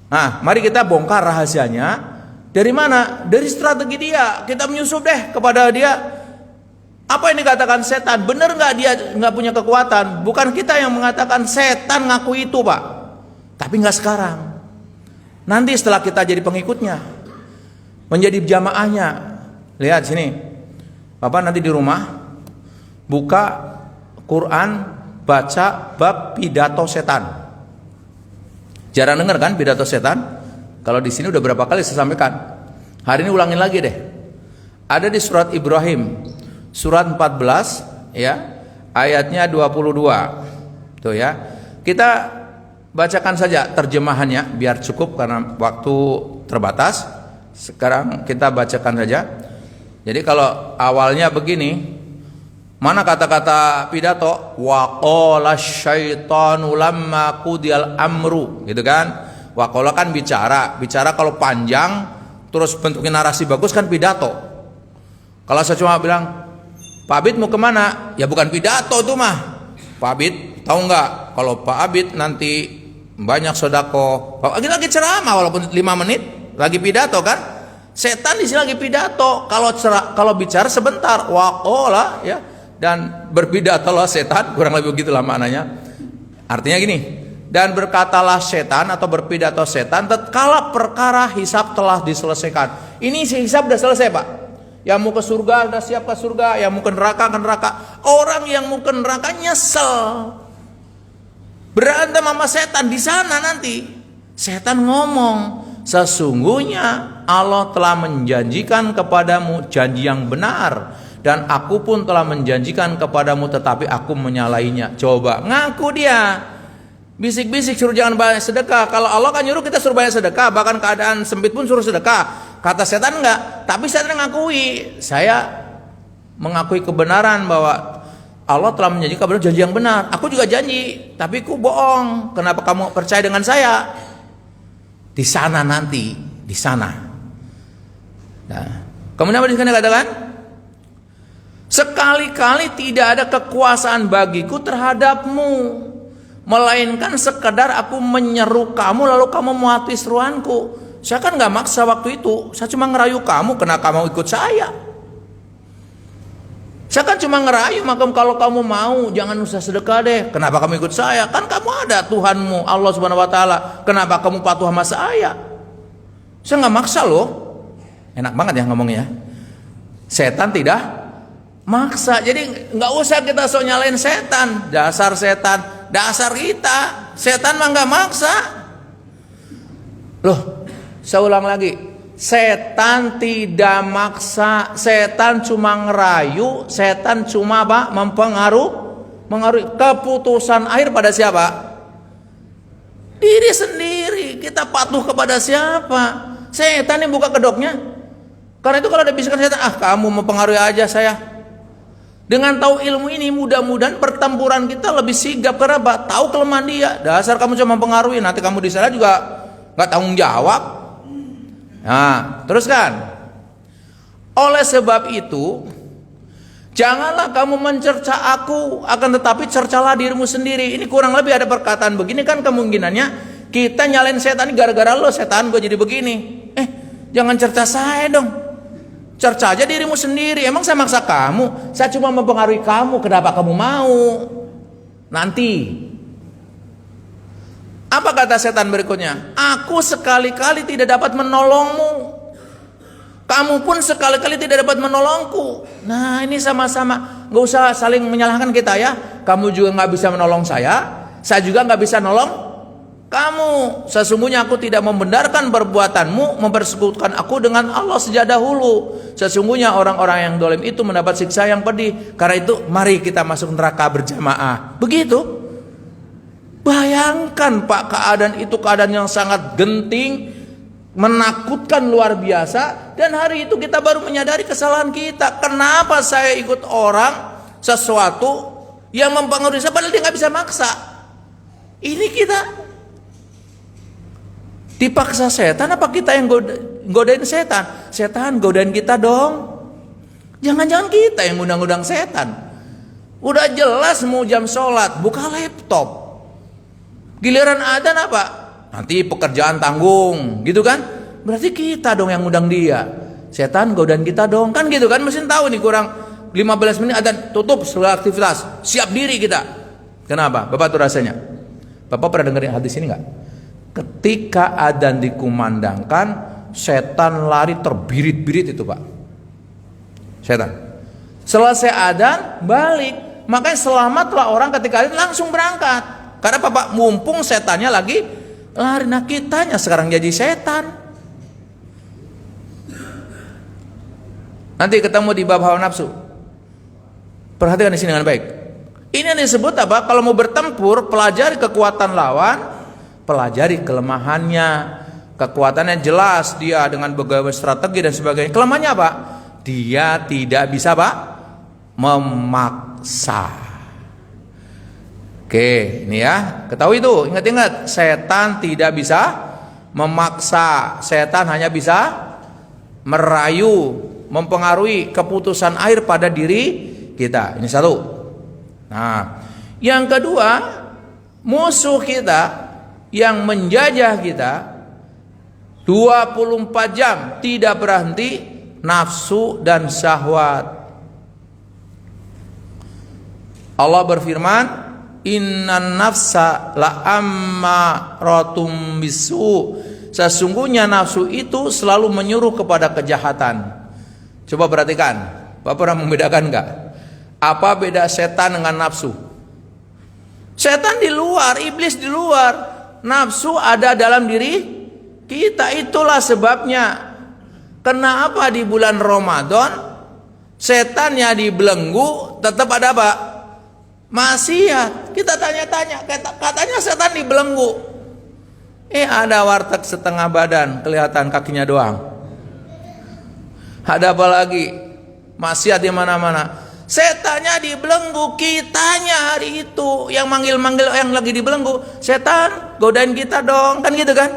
Nah, mari kita bongkar rahasianya. Dari mana? Dari strategi dia. Kita menyusup deh kepada dia. Apa yang dikatakan setan? Benar nggak dia nggak punya kekuatan? Bukan kita yang mengatakan, setan ngaku itu, Pak. Tapi nggak sekarang. Nanti setelah kita jadi pengikutnya, menjadi jamaahnya. Lihat sini. Bapak nanti di rumah buka Quran, baca bab pidato setan. Jarang dengar kan pidato setan? Kalau di sini udah berapa kali saya sampaikan. Hari ini ulangin lagi deh. Ada di surat Ibrahim, surat 14 ya, ayatnya 22. Tuh ya. Kita bacakan saja terjemahannya biar cukup karena waktu terbatas. Sekarang kita bacakan saja. Jadi kalau awalnya begini, mana kata-kata pidato? Wa qala syaitanu lamma qudiyal amru, gitu kan? Wa qala kan bicara kalau panjang terus bentuknya narasi bagus kan pidato. Kalau saya cuma bilang, Pak Abid mau kemana? Ya bukan pidato tuh mah. Pak Abid tahu nggak? Kalau Pak Abid nanti banyak sodako, lagi ceramah walaupun 5 menit, lagi pidato kan? Setan di sini lagi pidato. Kalau bicara sebentar, waqala ya, dan berpidatolah setan, kurang lebih begitulah maknanya. Artinya gini, dan berkatalah setan atau berpidato setan tatkala perkara hisab telah diselesaikan. Ini hisab sudah selesai, Pak. Yang mau ke surga sudah siap ke surga, yang mau ke neraka ke neraka. Orang yang mau ke neraka nyesel, berantem sama setan di sana nanti. Setan ngomong, sesungguhnya Allah telah menjanjikan kepadamu janji yang benar, dan aku pun telah menjanjikan kepadamu tetapi aku menyalahinya. Coba ngaku dia, bisik-bisik suruh jangan banyak sedekah. Kalau Allah kan nyuruh kita suruh banyak sedekah, bahkan keadaan sempit pun suruh sedekah. Kata setan enggak, tapi setan ngakui, saya mengakui kebenaran bahwa Allah telah menjanjikan kepada janji yang benar. Aku juga janji, tapi ku bohong. Kenapa kamu percaya dengan saya? Di sana nanti, di sana. Nah, kemudian apa disini katakan? Sekali-kali tidak ada kekuasaan bagiku terhadapmu, melainkan sekedar aku menyeru kamu lalu kamu mematuhi seruanku. Saya kan nggak maksa waktu itu, saya cuma ngerayu kamu, kenapa kamu ikut saya? Saya kan cuma ngerayu, maka kalau kamu mau jangan usah sedekah deh. Kenapa kamu ikut saya? Kan kamu ada Tuhanmu Allah Subhanahu Wa Taala. Kenapa kamu patuh sama saya? Saya nggak maksa loh. Enak banget ya ngomongnya. Setan tidak maksa. Jadi nggak usah kita sok nyalain setan. Dasar setan, dasar kita. Setan mah nggak maksa. Loh, saya ulang lagi. Setan tidak maksa, setan cuma ngerayu, setan cuma apa? Mengaruhi keputusan akhir pada siapa? Diri sendiri. Kita patuh kepada siapa? Setan yang buka kedoknya. Karena itu kalau ada bisikan setan, kamu mempengaruhi aja saya. Dengan tahu ilmu ini mudah-mudahan pertempuran kita lebih sigap karena tahu kelemahan dia. Dasar kamu cuma mempengaruhi, nanti kamu di sana juga nggak tanggung jawab. Nah, teruskan. Oleh sebab itu, janganlah kamu mencerca aku, akan tetapi cercalah dirimu sendiri. Ini kurang lebih ada perkataan begini kan kemungkinannya kita nyalain setan ini gara-gara lo setan gue jadi begini. Jangan cerca saya dong. Cerca aja dirimu sendiri. Emang saya maksa kamu? Saya cuma mempengaruhi kamu. Kenapa kamu mau? Nanti. Apa kata setan berikutnya? Aku sekali-kali tidak dapat menolongmu. Kamu pun sekali-kali tidak dapat menolongku. Nah ini sama-sama. Gak usah saling menyalahkan kita ya. Kamu juga gak bisa menolong saya juga gak bisa nolong kamu. Sesungguhnya aku tidak membenarkan perbuatanmu mempersekutukan aku dengan Allah sejak dahulu. Sesungguhnya orang-orang yang dolim itu mendapat siksa yang pedih. Karena itu mari kita masuk neraka berjamaah. Begitu. Bayangkan Pak, keadaan itu keadaan yang sangat genting, menakutkan luar biasa. Dan hari itu kita baru menyadari kesalahan kita. Kenapa saya ikut orang sesuatu yang mempengaruhi saya padahal dia nggak bisa maksa. Ini kita dipaksa setan apa kita yang godain setan? Setan godain kita dong. Jangan-jangan kita yang ngundang-ngundang setan. Udah jelas mau jam sholat, buka laptop. Giliran adzan apa? Nanti pekerjaan tanggung, gitu kan? Berarti kita dong yang ngundang dia. Setan godain kita dong, kan gitu kan? Mesti tahu nih kurang 15 menit adzan tutup segala aktivitas, siap diri kita. Kenapa? Bapak tuh rasanya. Bapak pernah dengerin hadis ini nggak? Ketika adzan dikumandangkan, setan lari terbirit-birit itu Pak. Setan. Selesai adzan balik. Makanya selamatlah orang ketika langsung berangkat. Karena Bapak mumpung setannya lagi lari. Nah kitanya sekarang jadi setan. Nanti ketemu di bab hawa nafsu. Perhatikan di sini dengan baik. Ini yang disebut apa? Kalau mau bertempur, pelajari kekuatan lawan, pelajari kelemahannya. Kekuatannya jelas, dia dengan berbagai strategi dan sebagainya. Kelemahannya apa? Dia tidak bisa apa? Memaksa. Oke, ini ya, ketahui itu, ingat-ingat, setan tidak bisa memaksa, setan hanya bisa merayu, mempengaruhi keputusan akhir pada diri kita. Ini satu. Nah, yang kedua, musuh kita yang menjajah kita 24 jam tidak berhenti, nafsu dan syahwat. Allah berfirman, innan nafsa la ammaratun bisu. Sesungguhnya nafsu itu selalu menyuruh kepada kejahatan. Coba perhatikan, Bapak pernah membedakan enggak? Apa beda setan dengan nafsu? Setan di luar, iblis di luar, nafsu ada dalam diri kita. Itulah sebabnya kenapa di bulan Ramadan setannya dibelenggu, tetap ada apa? Maksiat. Kita tanya-tanya, katanya setan dibelenggu. Ada warteg setengah badan, kelihatan kakinya doang. Ada apa lagi? Maksiat di mana-mana. Setannya dibelenggu, kitanya hari itu yang manggil-manggil yang lagi dibelenggu. Setan, godain kita dong, kan gitu kan?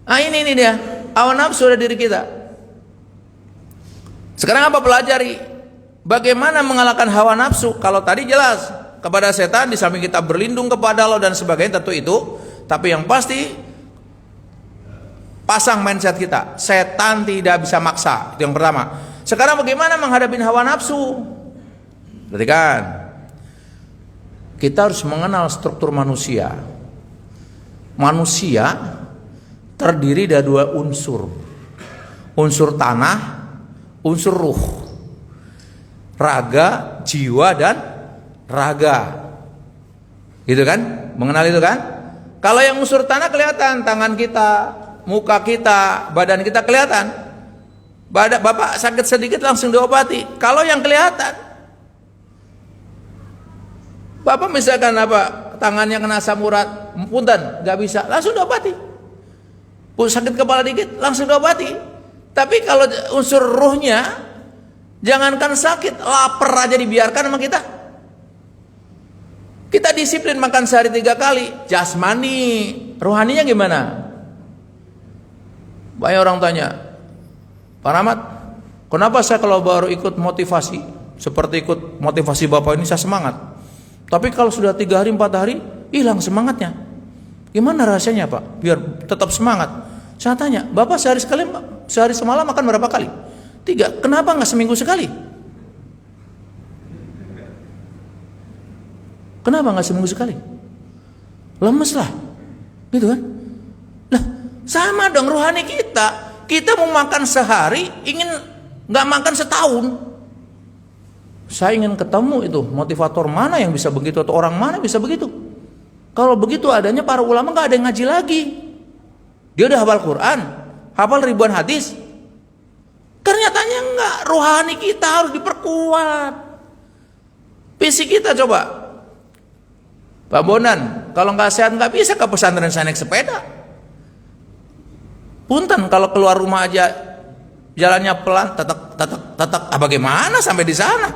Ah ini dia, hawa nafsu dari diri kita. Sekarang apa pelajari? Bagaimana mengalahkan hawa nafsu? Kalau tadi jelas kepada setan, di samping kita berlindung kepada Allah dan sebagainya, tentu itu. Tapi yang pasti pasang mindset kita, setan tidak bisa maksa. Itu yang pertama. Sekarang bagaimana menghadapi hawa nafsu? Perhatikan, kita harus mengenal struktur manusia. Manusia terdiri dari dua unsur. Unsur tanah, unsur ruh. Raga, jiwa dan raga. Gitu kan? Mengenal itu kan? Kalau yang unsur tanah kelihatan, tangan kita, muka kita, badan kita kelihatan. Bapak sakit sedikit langsung diobati. Kalau yang kelihatan, Bapak misalkan apa, tangannya kena asam urat, punten, nggak bisa, langsung diobati. Sakit kepala dikit, langsung diobati. Tapi kalau unsur ruhnya, jangankan sakit, lapar aja dibiarkan sama kita. Kita disiplin makan sehari 3 kali, jasmani, rohaninya gimana? Banyak orang tanya, Pak Rahmat, kenapa saya kalau baru ikut motivasi, seperti ikut motivasi Bapak ini saya semangat. Tapi kalau sudah 3 hari, 4 hari, hilang semangatnya. Gimana rahasianya Pak? Biar tetap semangat. Saya tanya, Bapak sehari semalam makan berapa kali? 3. Kenapa nggak seminggu sekali? Kenapa nggak seminggu sekali? Lemes lah, gitu kan? Lah, sama dong rohani kita. Kita mau makan sehari, ingin nggak makan setahun. Saya ingin ketemu itu motivator mana yang bisa begitu, atau orang mana yang bisa begitu. Kalau begitu adanya para ulama nggak ada yang ngaji lagi. Dia udah hafal Quran, hafal ribuan hadis. Ternyatanya enggak, rohani kita harus diperkuat. Fisik kita coba. Pak Bonan, kalau nggak sehat nggak bisa ke pesantren saya naik sepeda. Punten kalau keluar rumah aja jalannya pelan, tetek, bagaimana sampai di sana?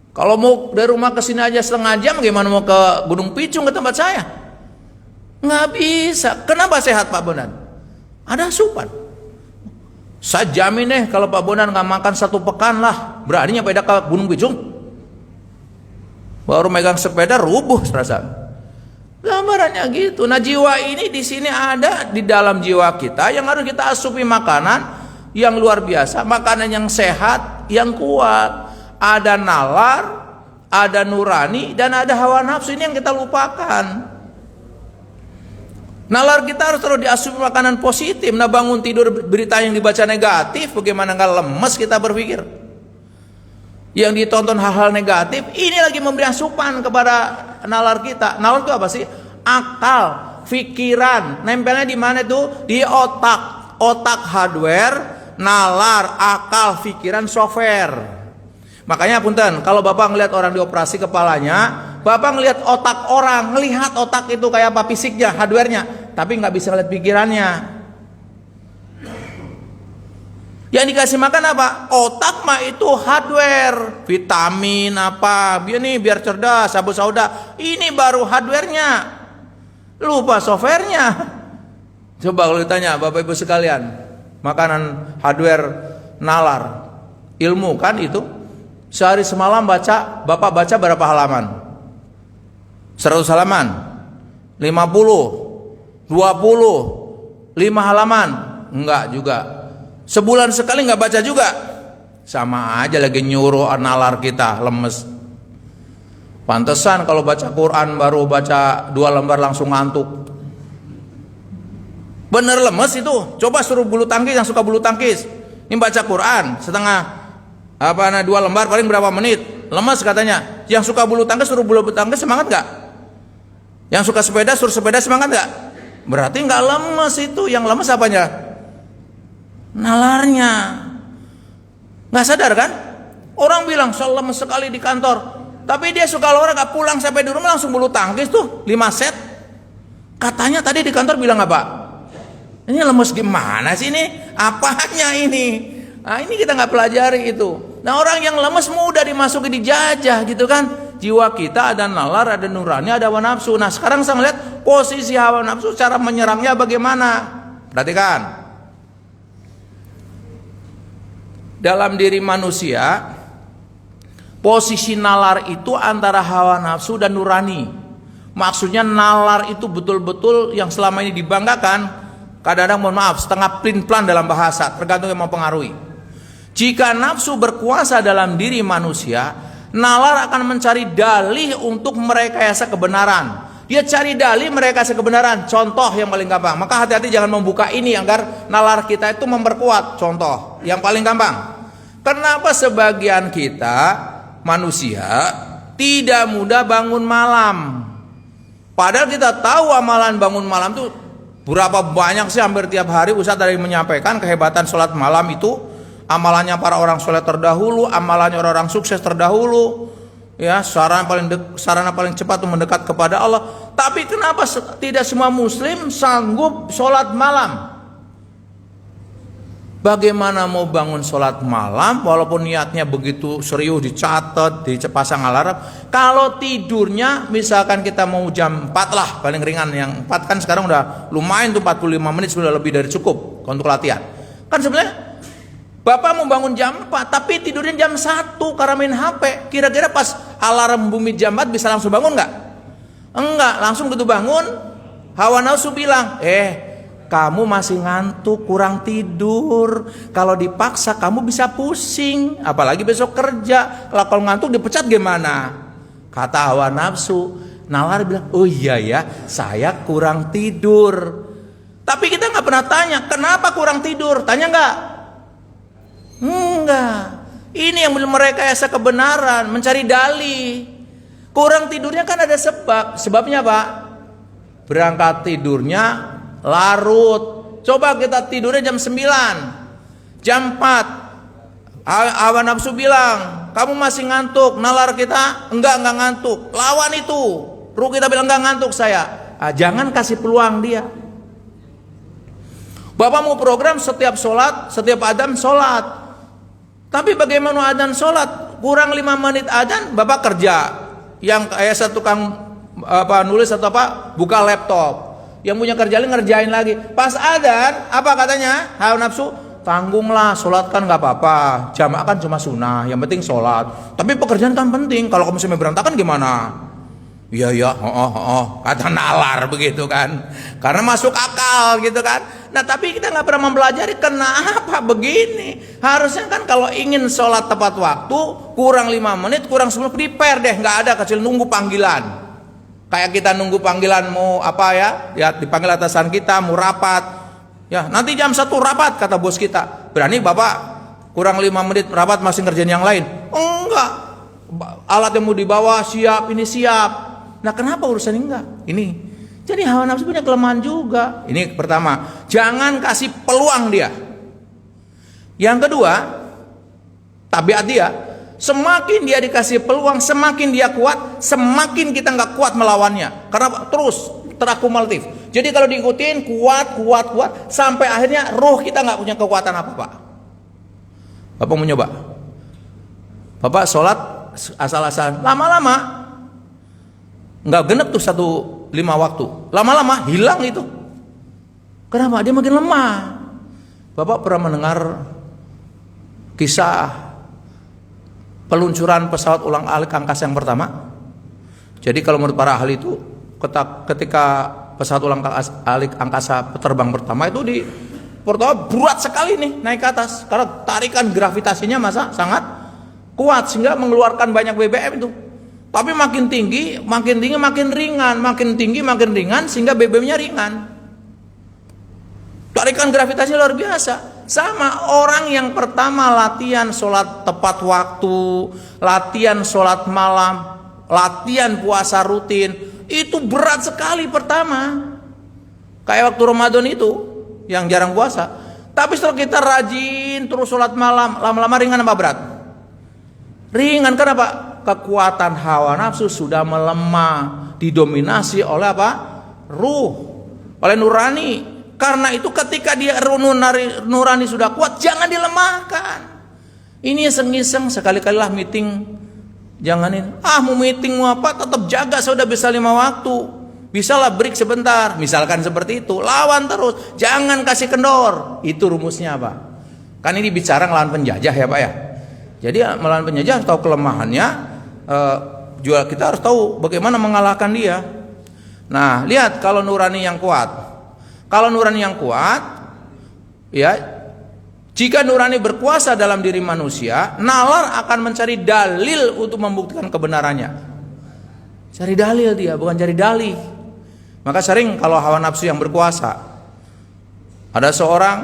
Kalau mau dari rumah ke sini aja setengah jam, bagaimana mau ke Gunung Picung ke tempat saya? Nggak bisa. Kenapa sehat Pak Bonan? Ada asupan. Saya jamin kalau Pak Bonan nggak makan 1 pekan lah, beraninya sepeda ke Gunung Picung. Baru megang sepeda rubuh serasa. Gambarannya gitu. Nah jiwa ini di sini ada di dalam jiwa kita yang harus kita asupi makanan yang luar biasa, makanan yang sehat, yang kuat. Ada nalar, ada nurani, dan ada hawa nafsu. Ini yang kita lupakan. Nalar kita harus terus diasupi makanan positif. Nah bangun tidur berita yang dibaca negatif, bagaimana nggak lemes kita berpikir? yang ditonton hal-hal negatif, ini lagi memberi asupan kepada nalar kita. Nalar itu apa sih? Akal, pikiran. Nempelnya di mana itu? Di otak. Otak hardware, nalar, akal, pikiran software. Makanya punten, kalau Bapak ngelihat orang dioperasi kepalanya, Bapak ngelihat otak orang, ngelihat otak itu kayak apa fisiknya, hardwarenya, tapi nggak bisa ngelihat pikirannya. Yang dikasih makan apa? Otak mah itu hardware, vitamin apa, biar cerdas, sabu sauda. Ini baru hardwarenya, lupa softwarenya. Coba kalau ditanya Bapak Ibu sekalian, makanan hardware nalar, ilmu kan itu. Sehari semalam Bapak baca berapa halaman? 100 halaman? 50? 20? 5 halaman? Enggak juga. Sebulan sekali enggak baca juga. Sama aja lagi nyuruh nalar kita lemes. Pantesan kalau baca Quran baru baca 2 lembar langsung ngantuk. Bener lemes itu. Coba suruh bulu tangkis yang suka bulu tangkis. Ini baca Quran setengah 2 lembar paling berapa menit, lemas katanya. Yang suka bulu tangkis suruh bulu tangkis semangat gak? Yang suka sepeda suruh sepeda semangat gak? Berarti gak lemas itu. Yang lemas apanya? Nalarnya. Gak sadar kan? Orang bilang saya lemas sekali di kantor, tapi dia suka olahraga, pulang sampai di rumah langsung bulu tangkis tuh 5 set. Katanya tadi di kantor bilang apa? Ini lemas gimana sih ini? Apanya ini? Nah ini kita nggak pelajari itu. Nah orang yang lemes mudah dimasuki dijajah gitu kan. Jiwa kita ada nalar, ada nurani, ada hawa nafsu. Nah sekarang saya melihat posisi hawa nafsu, cara menyerangnya bagaimana. Perhatikan. Dalam diri manusia, posisi nalar itu antara hawa nafsu dan nurani. Maksudnya nalar itu betul-betul yang selama ini dibanggakan. Kadang-kadang mohon maaf, setengah plin-plan dalam bahasa, tergantung yang mempengaruhi. Jika nafsu berkuasa dalam diri manusia, nalar akan mencari dalih untuk merekayasa kebenaran. Dia cari dalih merekayasa kebenaran. Contoh yang paling gampang. Maka hati-hati jangan membuka ini agar nalar kita itu memperkuat. Contoh yang paling gampang. Kenapa sebagian kita manusia tidak mudah bangun malam? Padahal kita tahu amalan bangun malam itu berapa banyak sih, hampir tiap hari Ustaz dari menyampaikan kehebatan sholat malam itu. Amalannya para orang soleh terdahulu, amalannya orang-orang sukses terdahulu, ya sarana paling cepat untuk mendekat kepada Allah. Tapi kenapa tidak semua Muslim sanggup sholat malam? Bagaimana mau bangun sholat malam walaupun niatnya begitu serius, dicatat, dipasang alarm? Kalau tidurnya misalkan kita mau jam 4 lah, paling ringan yang 4 kan sekarang udah lumayan tuh 45 menit sudah lebih dari cukup untuk latihan. Kan sebenarnya Bapak mau bangun jam 4 tapi tidurnya jam 1 karena main HP. Kira-kira pas alarm bunyi jam 4 bisa langsung bangun nggak? Enggak, langsung begitu bangun hawa nafsu bilang, kamu masih ngantuk, kurang tidur. Kalau dipaksa kamu bisa pusing, apalagi besok kerja. Kalau ngantuk dipecat gimana? Kata hawa nafsu. Nalar bilang, oh iya ya, saya kurang tidur. Tapi kita nggak pernah tanya, kenapa kurang tidur? Tanya nggak? Enggak. Ini yang merekayasa kebenaran, mencari dalih. Kurang tidurnya kan ada sebab. Sebabnya Pak, berangkat tidurnya larut. Coba kita tidurnya jam 9, jam 4. Hawa nafsu bilang, kamu masih ngantuk. Nalar kita, enggak ngantuk. Lawan itu. Ruh kita bilang enggak ngantuk saya. Jangan kasih peluang dia. Bapak mau program setiap sholat, setiap adzan sholat. Tapi bagaimana adzan sholat? Kurang 5 menit adzan, Bapak kerja. Yang kayak satu tukang nulis atau buka laptop. Yang punya kerjaan ngerjain lagi. Pas adzan, apa katanya? Hawa nafsu, tanggunglah, sholat kan nggak apa-apa. Jamaah kan cuma sunnah, yang penting sholat. Tapi pekerjaan kan penting. Kalau kamu sampai berantakan gimana? Iya, kata nalar begitu kan. Karena masuk akal gitu kan. Nah tapi kita nggak pernah mempelajari kenapa begini. Harusnya kan kalau ingin sholat tepat waktu, kurang 5 menit, kurang 10 prepare deh. Nggak ada kecil nunggu panggilan. Kayak kita nunggu panggilan mau apa ya dipanggil atasan kita mau rapat. Ya nanti jam 1 rapat kata bos kita. Berani Bapak kurang 5 menit rapat masih ngerjain yang lain. Enggak. Alat yang mau dibawa siap, ini siap. Nah, kenapa urusan ini enggak? Ini. Jadi hawa nafsu punya kelemahan juga. Ini pertama, jangan kasih peluang dia. Yang kedua, tabiat dia, semakin dia dikasih peluang, semakin dia kuat, semakin kita nggak kuat melawannya. Karena terus terakumulatif. Jadi kalau diikutin kuat, sampai akhirnya roh kita nggak punya kekuatan apa-apa. Bapak mau nyoba? Bapak sholat asal-asalan, lama-lama nggak genep tuh 5 waktu, lama-lama hilang itu. Kenapa? Dia makin lemah. Bapak pernah mendengar kisah peluncuran pesawat ulang-alik angkasa yang pertama? Jadi kalau menurut para ahli itu, ketika pesawat ulang-alik angkasa terbang pertama itu pertama berat sekali nih naik ke atas, karena tarikan gravitasinya sangat kuat sehingga mengeluarkan banyak BBM itu. Tapi makin tinggi makin ringan, makin tinggi makin ringan sehingga BBM-nya ringan. Tarikan gravitasinya luar biasa. Sama orang yang pertama latihan sholat tepat waktu, latihan sholat malam, latihan puasa rutin, itu berat sekali pertama. Kayak waktu Ramadan itu yang jarang puasa. Tapi setelah kita rajin terus sholat malam, lama-lama ringan apa berat? Ringan. Kenapa? Kekuatan hawa nafsu sudah melemah, didominasi oleh apa? Ruh, oleh nurani. Karena itu ketika dia nurani sudah kuat, jangan dilemahkan. Ini iseng-iseng, sekali-kalilah meeting, janganin. Mau meeting mau apa, tetap jaga. Sudah bisa 5 waktu, bisalah break sebentar, misalkan seperti itu. Lawan terus, jangan kasih kendor. Itu rumusnya apa? Kan ini bicara ngelawan penjajah ya Pak ya. Jadi melawan penjajah tahu kelemahannya, juga kita harus tahu bagaimana mengalahkan dia. Nah, lihat kalau nurani yang kuat. Kalau nurani yang kuat, ya, jika nurani berkuasa dalam diri manusia, nalar akan mencari dalil untuk membuktikan kebenarannya. Cari dalil dia, bukan cari dalih. Maka sering kalau hawa nafsu yang berkuasa, ada seorang,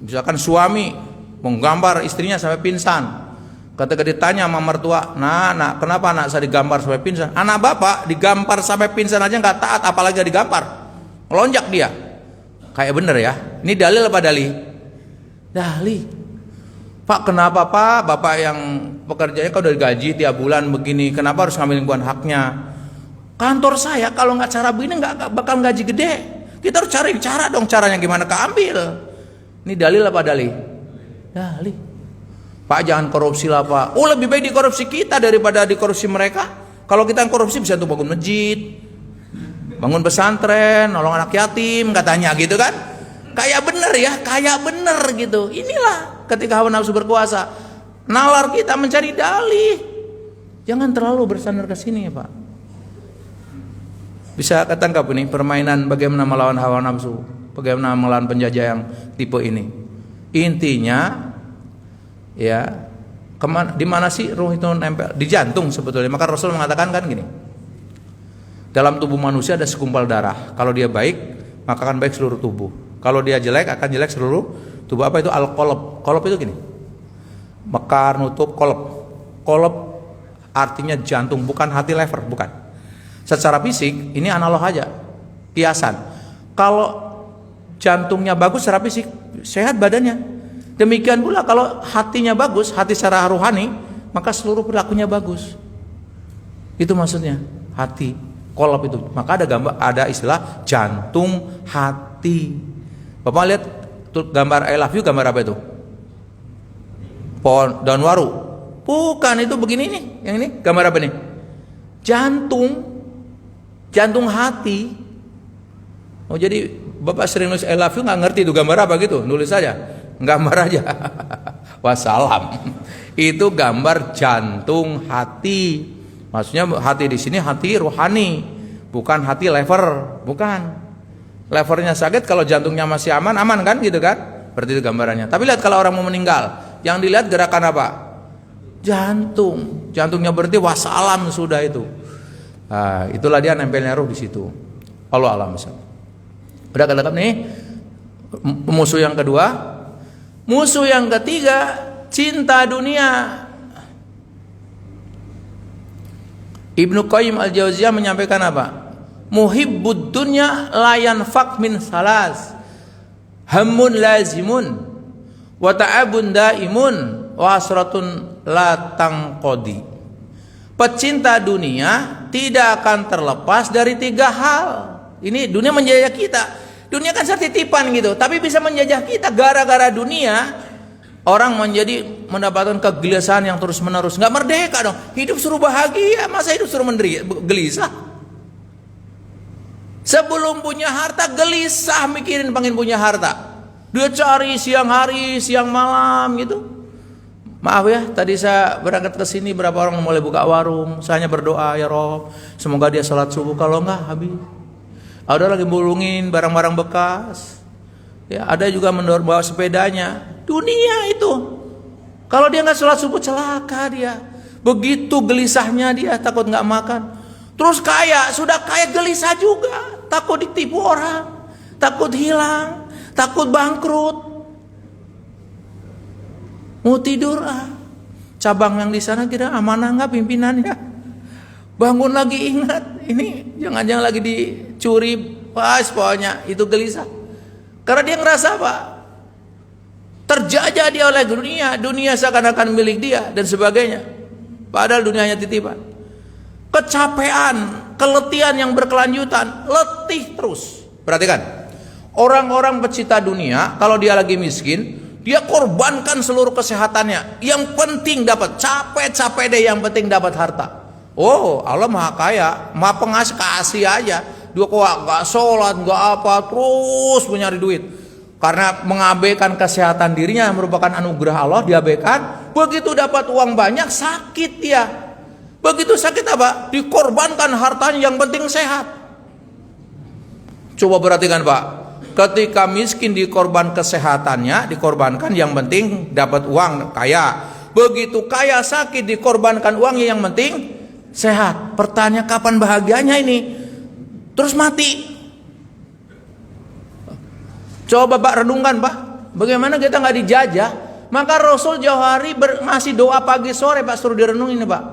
misalkan suami menggambar istrinya sampai pingsan. Ketika ditanya sama mertua, nak, kenapa anak saya digambar sampai pingsan? Anak bapak digambar sampai pingsan aja nggak taat, apalagi digambar, melonjak dia. Kayak bener ya. Ini dalil apa dalih? Dalih. Pak, kenapa Pak? Bapak yang pekerjaannya kau udah digaji tiap bulan begini, kenapa harus ngambilin bukan haknya? Kantor saya kalau nggak cara begini nggak bakal gaji gede. Kita harus cari cara dong, caranya gimana keambil. Ini dalil apa dalih? Dalih. Pak, jangan korupsi lah Pak. Lebih baik dikorupsi kita daripada dikorupsi mereka. Kalau kita yang korupsi bisa tuh bangun masjid, bangun pesantren, nolong anak yatim, katanya gitu kan. Kayak bener ya, kayak bener gitu. Inilah ketika hawa nafsu berkuasa, nalar kita mencari dalih. Jangan terlalu bersandar ke sini ya Pak. Bisa ketangkap ini permainan bagaimana melawan hawa nafsu, bagaimana melawan penjajah yang tipe ini. Intinya ya, di mana sih ruh itu nempel? Di jantung sebetulnya. Maka Rasul mengatakan kan gini, dalam tubuh manusia ada segumpal darah. Kalau dia baik, maka akan baik seluruh tubuh. Kalau dia jelek, akan jelek seluruh tubuh. Apa itu al-qolob? Qolob itu gini, mekar, nutup, qolob. Qolob artinya jantung, bukan hati lever, bukan. Secara fisik, ini analog aja, kiasan. Kalau jantungnya bagus secara fisik, sehat badannya. Demikian pula kalau hatinya bagus, hati secara rohani, maka seluruh perilakunya bagus. Itu maksudnya, hati. Kolop itu, maka ada istilah jantung hati. Bapak lihat tuh gambar I love you, gambar apa itu? Pohon daun waru? Bukan, itu begini nih. Yang ini gambar apa nih? Jantung hati. Jadi Bapak sering nulis I love you nggak ngerti itu gambar apa gitu, nulis saja, gambar aja. Wassalam. Itu gambar jantung hati. Maksudnya hati di sini hati rohani, bukan hati lever, bukan. Levernya sakit, kalau jantungnya masih aman kan gitu kan? Berarti itu gambarannya. Tapi lihat kalau orang mau meninggal, yang dilihat gerakan apa? Jantung. Jantungnya berarti wassalam sudah itu. Nah, itulah dia nempelnya ruh di situ. Allah alam. Udah ketangkap nih musuh yang kedua. Musuh yang ketiga cinta dunia. Ibnu Qayyim al-Jauziyah menyampaikan apa? Muhibbud dunya la yanfaq min salas. Hammun lazimun wa ta'abun daimun wa asratun la tanqadi. Pecinta dunia tidak akan terlepas dari 3 hal. Ini dunia menjajah kita. Dunia kan titipan gitu, tapi bisa menjajah kita. Gara-gara dunia orang mendapatkan kegelisahan yang terus menerus. Nggak merdeka dong. Hidup suruh bahagia, masa hidup suruh gelisah? Sebelum punya harta gelisah mikirin pengen punya harta. Dia cari siang hari, siang malam gitu. Maaf ya, tadi saya berangkat ke sini berapa orang mulai buka warung. Saya hanya berdoa, ya Rob, semoga dia sholat subuh. Kalau enggak habis. Ada lagi bulungin barang-barang bekas. Ya, ada juga bawa sepedanya. Dunia itu. Kalau dia nggak sholat subuh celaka dia. Begitu gelisahnya dia, takut nggak makan. Terus kaya, sudah kaya gelisah juga. Takut ditipu orang, takut hilang, takut bangkrut. Mau tidur cabang yang di sana kira amanah nggak pimpinannya? Bangun lagi ingat, ini jangan-jangan lagi dicuri. Pas pokoknya itu gelisah. Karena dia ngerasa apa? Terjajah dia oleh dunia seakan-akan milik dia dan sebagainya. Padahal dunianya titipan. Kecapean, keletihan yang berkelanjutan, letih terus. Perhatikan, orang-orang pecinta dunia kalau dia lagi miskin, dia korbankan seluruh kesehatannya. Yang penting dapat, capek-capek deh, yang penting dapat harta. Oh, Allah maha kaya, maha pengasih, kasih aja. Dia kok gak sholat, gak apa, terus mencari duit. Karena mengabaikan kesehatan dirinya merupakan anugerah Allah, diabaikan. Begitu dapat uang banyak, sakit dia. Begitu sakit apa? Dikorbankan hartanya, yang penting sehat. Coba perhatikan Pak, ketika miskin dikorban kesehatannya, dikorbankan yang penting dapat uang, kaya. Begitu kaya sakit, dikorbankan uangnya, yang penting sehat. Pertanyaan kapan bahagianya ini? Terus mati. Coba Pak renungkan Pak, bagaimana kita nggak dijajah? Maka Rasul jauh hari ngasih doa pagi sore Pak, suruh direnungin Pak.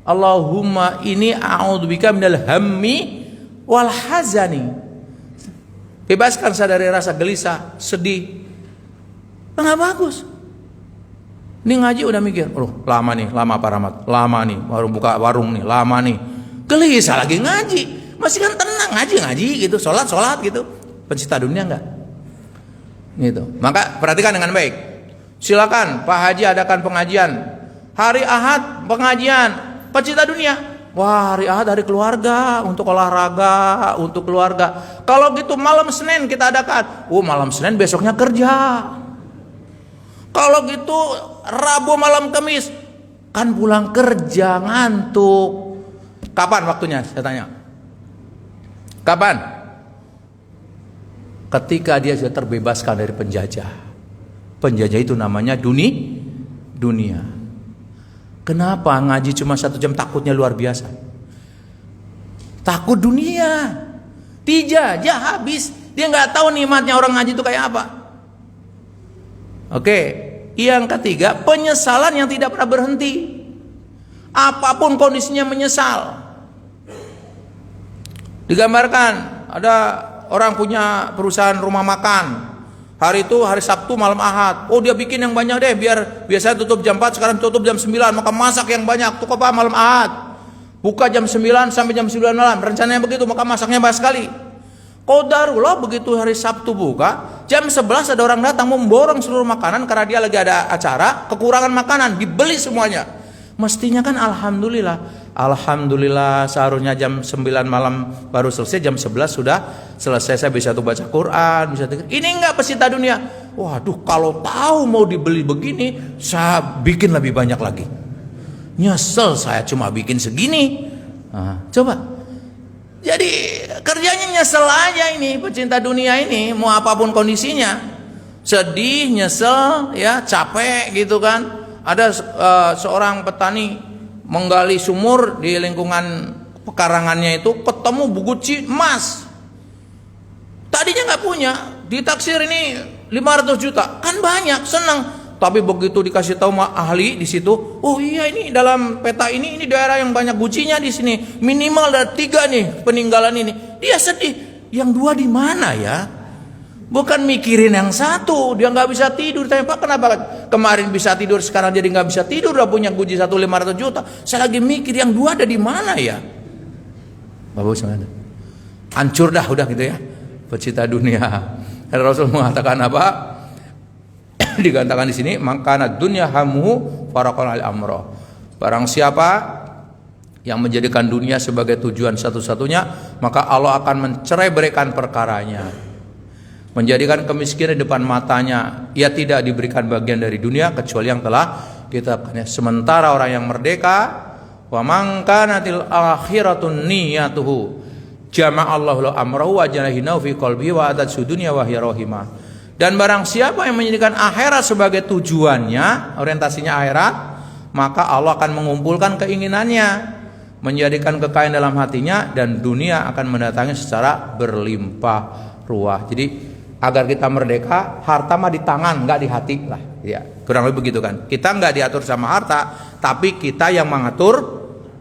Allahumma ini a'udzubika minal hammi wal hazani. Bebaskan saya dari rasa gelisah, sedih. Nggak bagus. Ini ngaji udah mikir, loh lama nih, lama Pak Rahmat, lama nih, baru buka warung nih, lama nih. Gelisah lagi ngaji, masih kan tenang ngaji gitu, sholat gitu. Pencinta dunia enggak? Gitu. Maka perhatikan dengan baik. Silakan Pak Haji adakan pengajian. Hari Ahad pengajian. Pencinta dunia. Wah, hari Ahad hari keluarga, untuk olahraga, untuk keluarga. Kalau gitu malam Senin kita adakan. Malam Senin besoknya kerja. Kalau gitu Rabu malam Kamis kan pulang kerja ngantuk. Kapan waktunya? Saya tanya. Kapan? Ketika dia sudah terbebaskan dari penjajah. Penjajah itu namanya dunia. Kenapa ngaji cuma 1 jam takutnya luar biasa? Takut dunia. Dijajah habis. Dia nggak tahu nikmatnya orang ngaji itu kayak apa. Oke. Yang ketiga, penyesalan yang tidak pernah berhenti. Apapun kondisinya menyesal. Digambarkan ada orang punya perusahaan rumah makan. Hari itu hari Sabtu malam Ahad. Dia bikin yang banyak deh, biar biasanya tutup jam 4, sekarang tutup jam 9, maka masak yang banyak. Tuh apa malam Ahad. Buka jam 9 sampai jam 9 malam. Rencananya begitu, maka masaknya banyak sekali. Qadarullah begitu hari Sabtu buka, jam 11 ada orang datang memborong seluruh makanan karena dia lagi ada acara, kekurangan makanan, dibeli semuanya. Mestinya kan Alhamdulillah seharusnya jam 9 malam baru selesai, jam 11 sudah selesai, saya bisa tuh baca Quran, bisa tuh. Ini enggak pecinta dunia. Waduh, kalau tahu mau dibeli begini, saya bikin lebih banyak lagi. Nyesel saya cuma bikin segini. Coba. Jadi kerjanya nyesel aja ini pecinta dunia ini, mau apapun kondisinya. Sedih, nyesel, ya, capek gitu kan. Ada seorang petani menggali sumur di lingkungan pekarangannya itu, ketemu buguci emas. Tadinya nggak punya, ditaksir ini 500 juta, kan banyak, senang. Tapi begitu dikasih tahu sama ahli di situ, oh iya ini dalam peta ini daerah yang banyak gucinya di sini. Minimal ada 3 nih peninggalan ini. Dia sedih. Yang 2 di mana ya? Bukan mikirin yang 1. Dia nggak bisa tidur. Tanya, Pak, kenapa kemarin bisa tidur sekarang jadi nggak bisa tidur? Udah punya guci 1.500 juta. Saya lagi mikir yang 2 ada di mana ya? Bagus mana? Hancur dah udah gitu ya. Pecinta dunia. Rasul mengatakan apa? Dikatakan di sini, makana dunya hamu faraqan al amro. Barang siapa yang menjadikan dunia sebagai tujuan satu-satunya, maka Allah akan mencerai berikan perkaranya. Menjadikan kemiskinan di depan matanya, ia tidak diberikan bagian dari dunia kecuali yang telah kita. Sementara orang yang merdeka, wa man kanatil akhiratun niyatuhu jama'allahu lahu amrahu wa jalahinahu fi qalbihi wa atat sudunya wa hiya rahimah. Dan barang siapa yang menjadikan akhirat sebagai tujuannya, orientasinya akhirat, maka Allah akan mengumpulkan keinginannya, menjadikan kekayaan dalam hatinya, dan dunia akan mendatangi secara berlimpah ruah. Jadi agar kita merdeka, harta mah di tangan, nggak di hati lah. Ya, kurang lebih begitu kan. Kita nggak diatur sama harta, tapi kita yang mengatur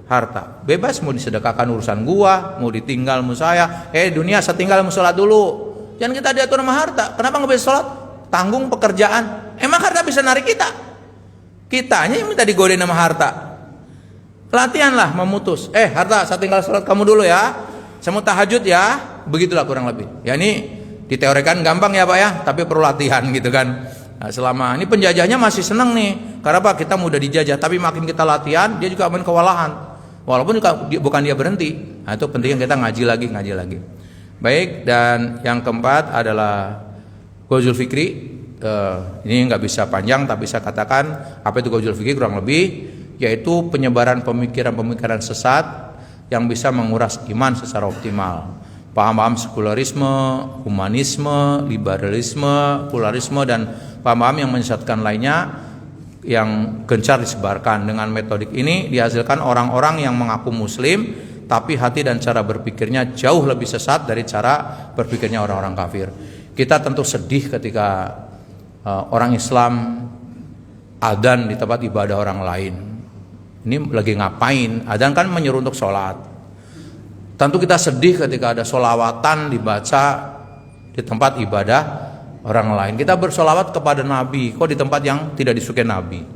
harta. Bebas mau disedekahkan urusan gua, mau ditinggal mau saya. Dunia saya tinggal mau sholat dulu. Jangan kita diatur sama harta. Kenapa nggak bisa sholat? Tanggung pekerjaan. Emang harta bisa narik kita? Kitanya yang minta digodain sama harta. Latihanlah memutus. Harta, saya tinggal sholat kamu dulu ya. Saya mau tahajud ya. Begitulah kurang lebih. Ya ini diteorikan gampang ya Pak ya. Tapi perlu latihan gitu kan. Nah, selama ini penjajahnya masih seneng nih. Karena Pak kita mudah dijajah. Tapi makin kita latihan, dia juga makin kewalahan. Walaupun bukan dia berhenti. Nah itu penting kita ngaji lagi. Baik, dan yang keempat adalah Ghazul Fikri. Ini nggak bisa panjang, tapi saya katakan apa itu Ghazul Fikri kurang lebih, yaitu penyebaran pemikiran-pemikiran sesat yang bisa menguras iman secara optimal. Paham-paham sekularisme, humanisme, liberalisme, pluralisme, dan paham-paham yang menyesatkan lainnya yang gencar disebarkan. Dengan metodik ini dihasilkan orang-orang yang mengaku muslim, tapi hati dan cara berpikirnya jauh lebih sesat dari cara berpikirnya orang-orang kafir. Kita tentu sedih ketika orang Islam adzan di tempat ibadah orang lain. Ini lagi ngapain? Adzan kan menyuruh untuk sholat. Tentu kita sedih ketika ada sholawatan dibaca di tempat ibadah orang lain. Kita bersolawat kepada Nabi, kok di tempat yang tidak disukai Nabi.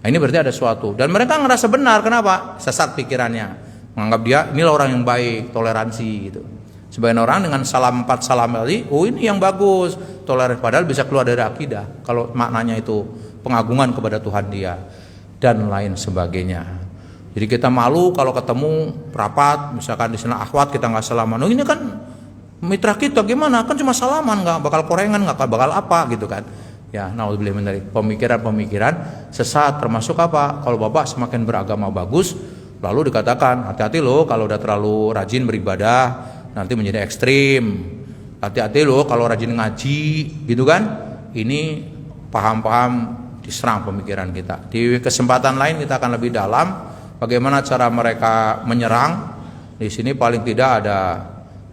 Nah ini berarti ada sesuatu. Dan mereka ngerasa benar, kenapa? Sesat pikirannya. Menganggap dia inilah orang yang baik, toleransi gitu. Sebagian orang dengan salam 4 salam tadi, oh ini yang bagus, toleran, padahal bisa keluar dari akidah kalau maknanya itu pengagungan kepada Tuhan dia dan lain sebagainya. Jadi kita malu kalau ketemu rapat, misalkan di sana akhwat kita nggak salaman. Oh ini kan mitra kita gimana? Kan cuma salaman, nggak bakal korengan, nggak bakal apa gitu kan? Ya, naudzubillah dari pemikiran-pemikiran sesat, termasuk apa? Kalau Bapak semakin beragama bagus, lalu dikatakan hati-hati loh kalau udah terlalu rajin beribadah nanti menjadi ekstrim. Hati-hati loh kalau rajin ngaji gitu kan. Ini paham-paham diserang pemikiran kita. Di kesempatan lain kita akan lebih dalam bagaimana cara mereka menyerang. Di sini paling tidak ada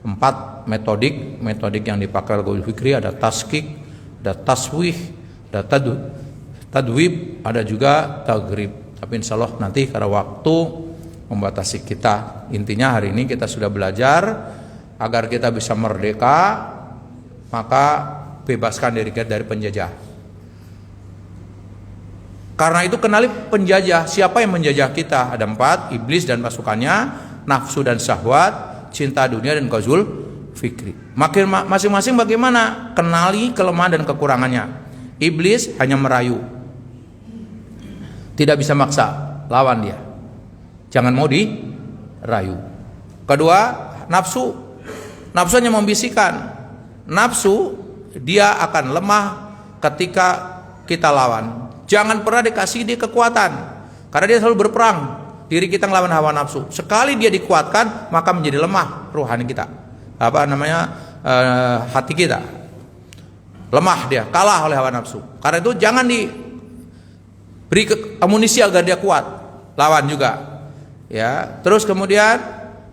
4 metodik yang dipakai oleh Ghazul Fikri. Ada taskik, ada taswih, ada tadwib, ada juga tagrib. Tapi insya Allah nanti karena waktu membatasi kita. Intinya hari ini kita sudah belajar agar kita bisa merdeka, maka bebaskan diri kita dari penjajah. Karena itu kenali penjajah. Siapa yang menjajah kita? Ada 4, iblis dan pasukannya, nafsu dan syahwat, cinta dunia, dan Ghazul Fikri. Masing-masing bagaimana? Kenali kelemahan dan kekurangannya. Iblis hanya merayu, tidak bisa maksa, lawan dia. Jangan mau dirayu. Kedua, nafsu hanya membisikkan. Nafsu dia akan lemah ketika kita lawan. Jangan pernah dikasih dia kekuatan, karena dia selalu berperang. Diri kita ngelawan hawa nafsu. Sekali dia dikuatkan, maka menjadi lemah rohani kita. Hati kita lemah, dia kalah oleh hawa nafsu. Karena itu jangan diberi amunisi agar dia kuat, lawan juga. Ya, terus kemudian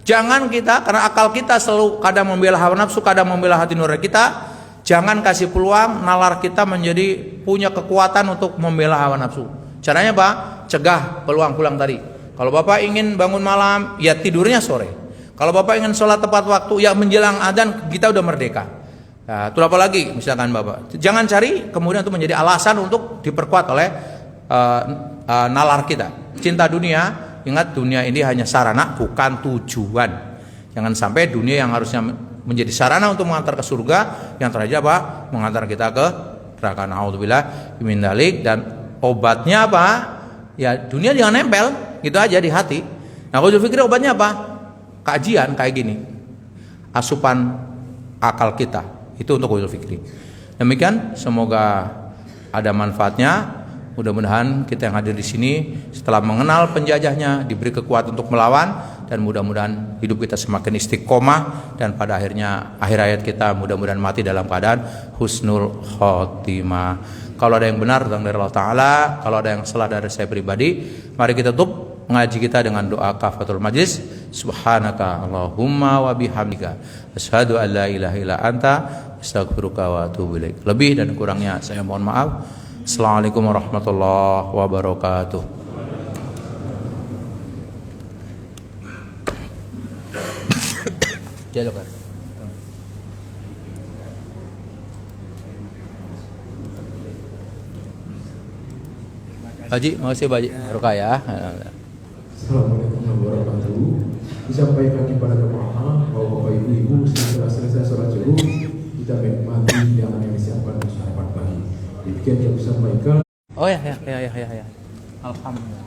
jangan kita, karena akal kita selalu kadang membela hawa nafsu, kadang membela hati nurani kita. Jangan kasih peluang nalar kita menjadi punya kekuatan untuk membela hawa nafsu. Caranya apa? Cegah peluang pulang tadi. Kalau Bapak ingin bangun malam, ya tidurnya sore. Kalau Bapak ingin sholat tepat waktu, ya menjelang adzan kita udah merdeka. Nah, itu apa lagi misalkan Bapak? Jangan cari kemudian itu menjadi alasan untuk diperkuat oleh nalar kita. Cinta dunia, ingat dunia ini hanya sarana bukan tujuan. Jangan sampai dunia yang harusnya menjadi sarana untuk mengantar ke surga, yang terakhir apa? Mengantar kita ke neraka. Naudzubillah min dzalik. Dan obatnya apa? Ya dunia jangan nempel gitu aja di hati. Nah, Uzul Fikri obatnya apa? Kajian kayak gini, asupan akal kita itu untuk Uzul Fikri. Demikian, semoga ada manfaatnya. Mudah-mudahan kita yang hadir di sini setelah mengenal penjajahnya diberi kekuatan untuk melawan, dan mudah-mudahan hidup kita semakin istiqomah, dan pada akhirnya akhir hayat kita mudah-mudahan mati dalam keadaan husnul khotimah. Kalau ada yang benar dari Allah Ta'ala, kalau ada yang salah dari saya pribadi, mari kita tutup mengaji kita dengan doa kafatul majlis. Subhanaka Allahumma wa bihamdika asyhadu an la ilaha illa anta astaghfiruka wa atubu ilaik. Lebih dan kurangnya saya mohon maaf. Assalamualaikum warahmatullahi wabarakatuh. Jalokan. Haji, makasih Pak Haji. Barokah ya. Assalamualaikum warahmatullahi wabarakatuh. Disampaikan kepada jemaah bahwa Bapak Ibu setelah selesai sholat zuhur kita menikmati hidangan yang disiapkan untuk sarapan pagi. Demikian yang disampaikan. Oh ya. Alhamdulillah.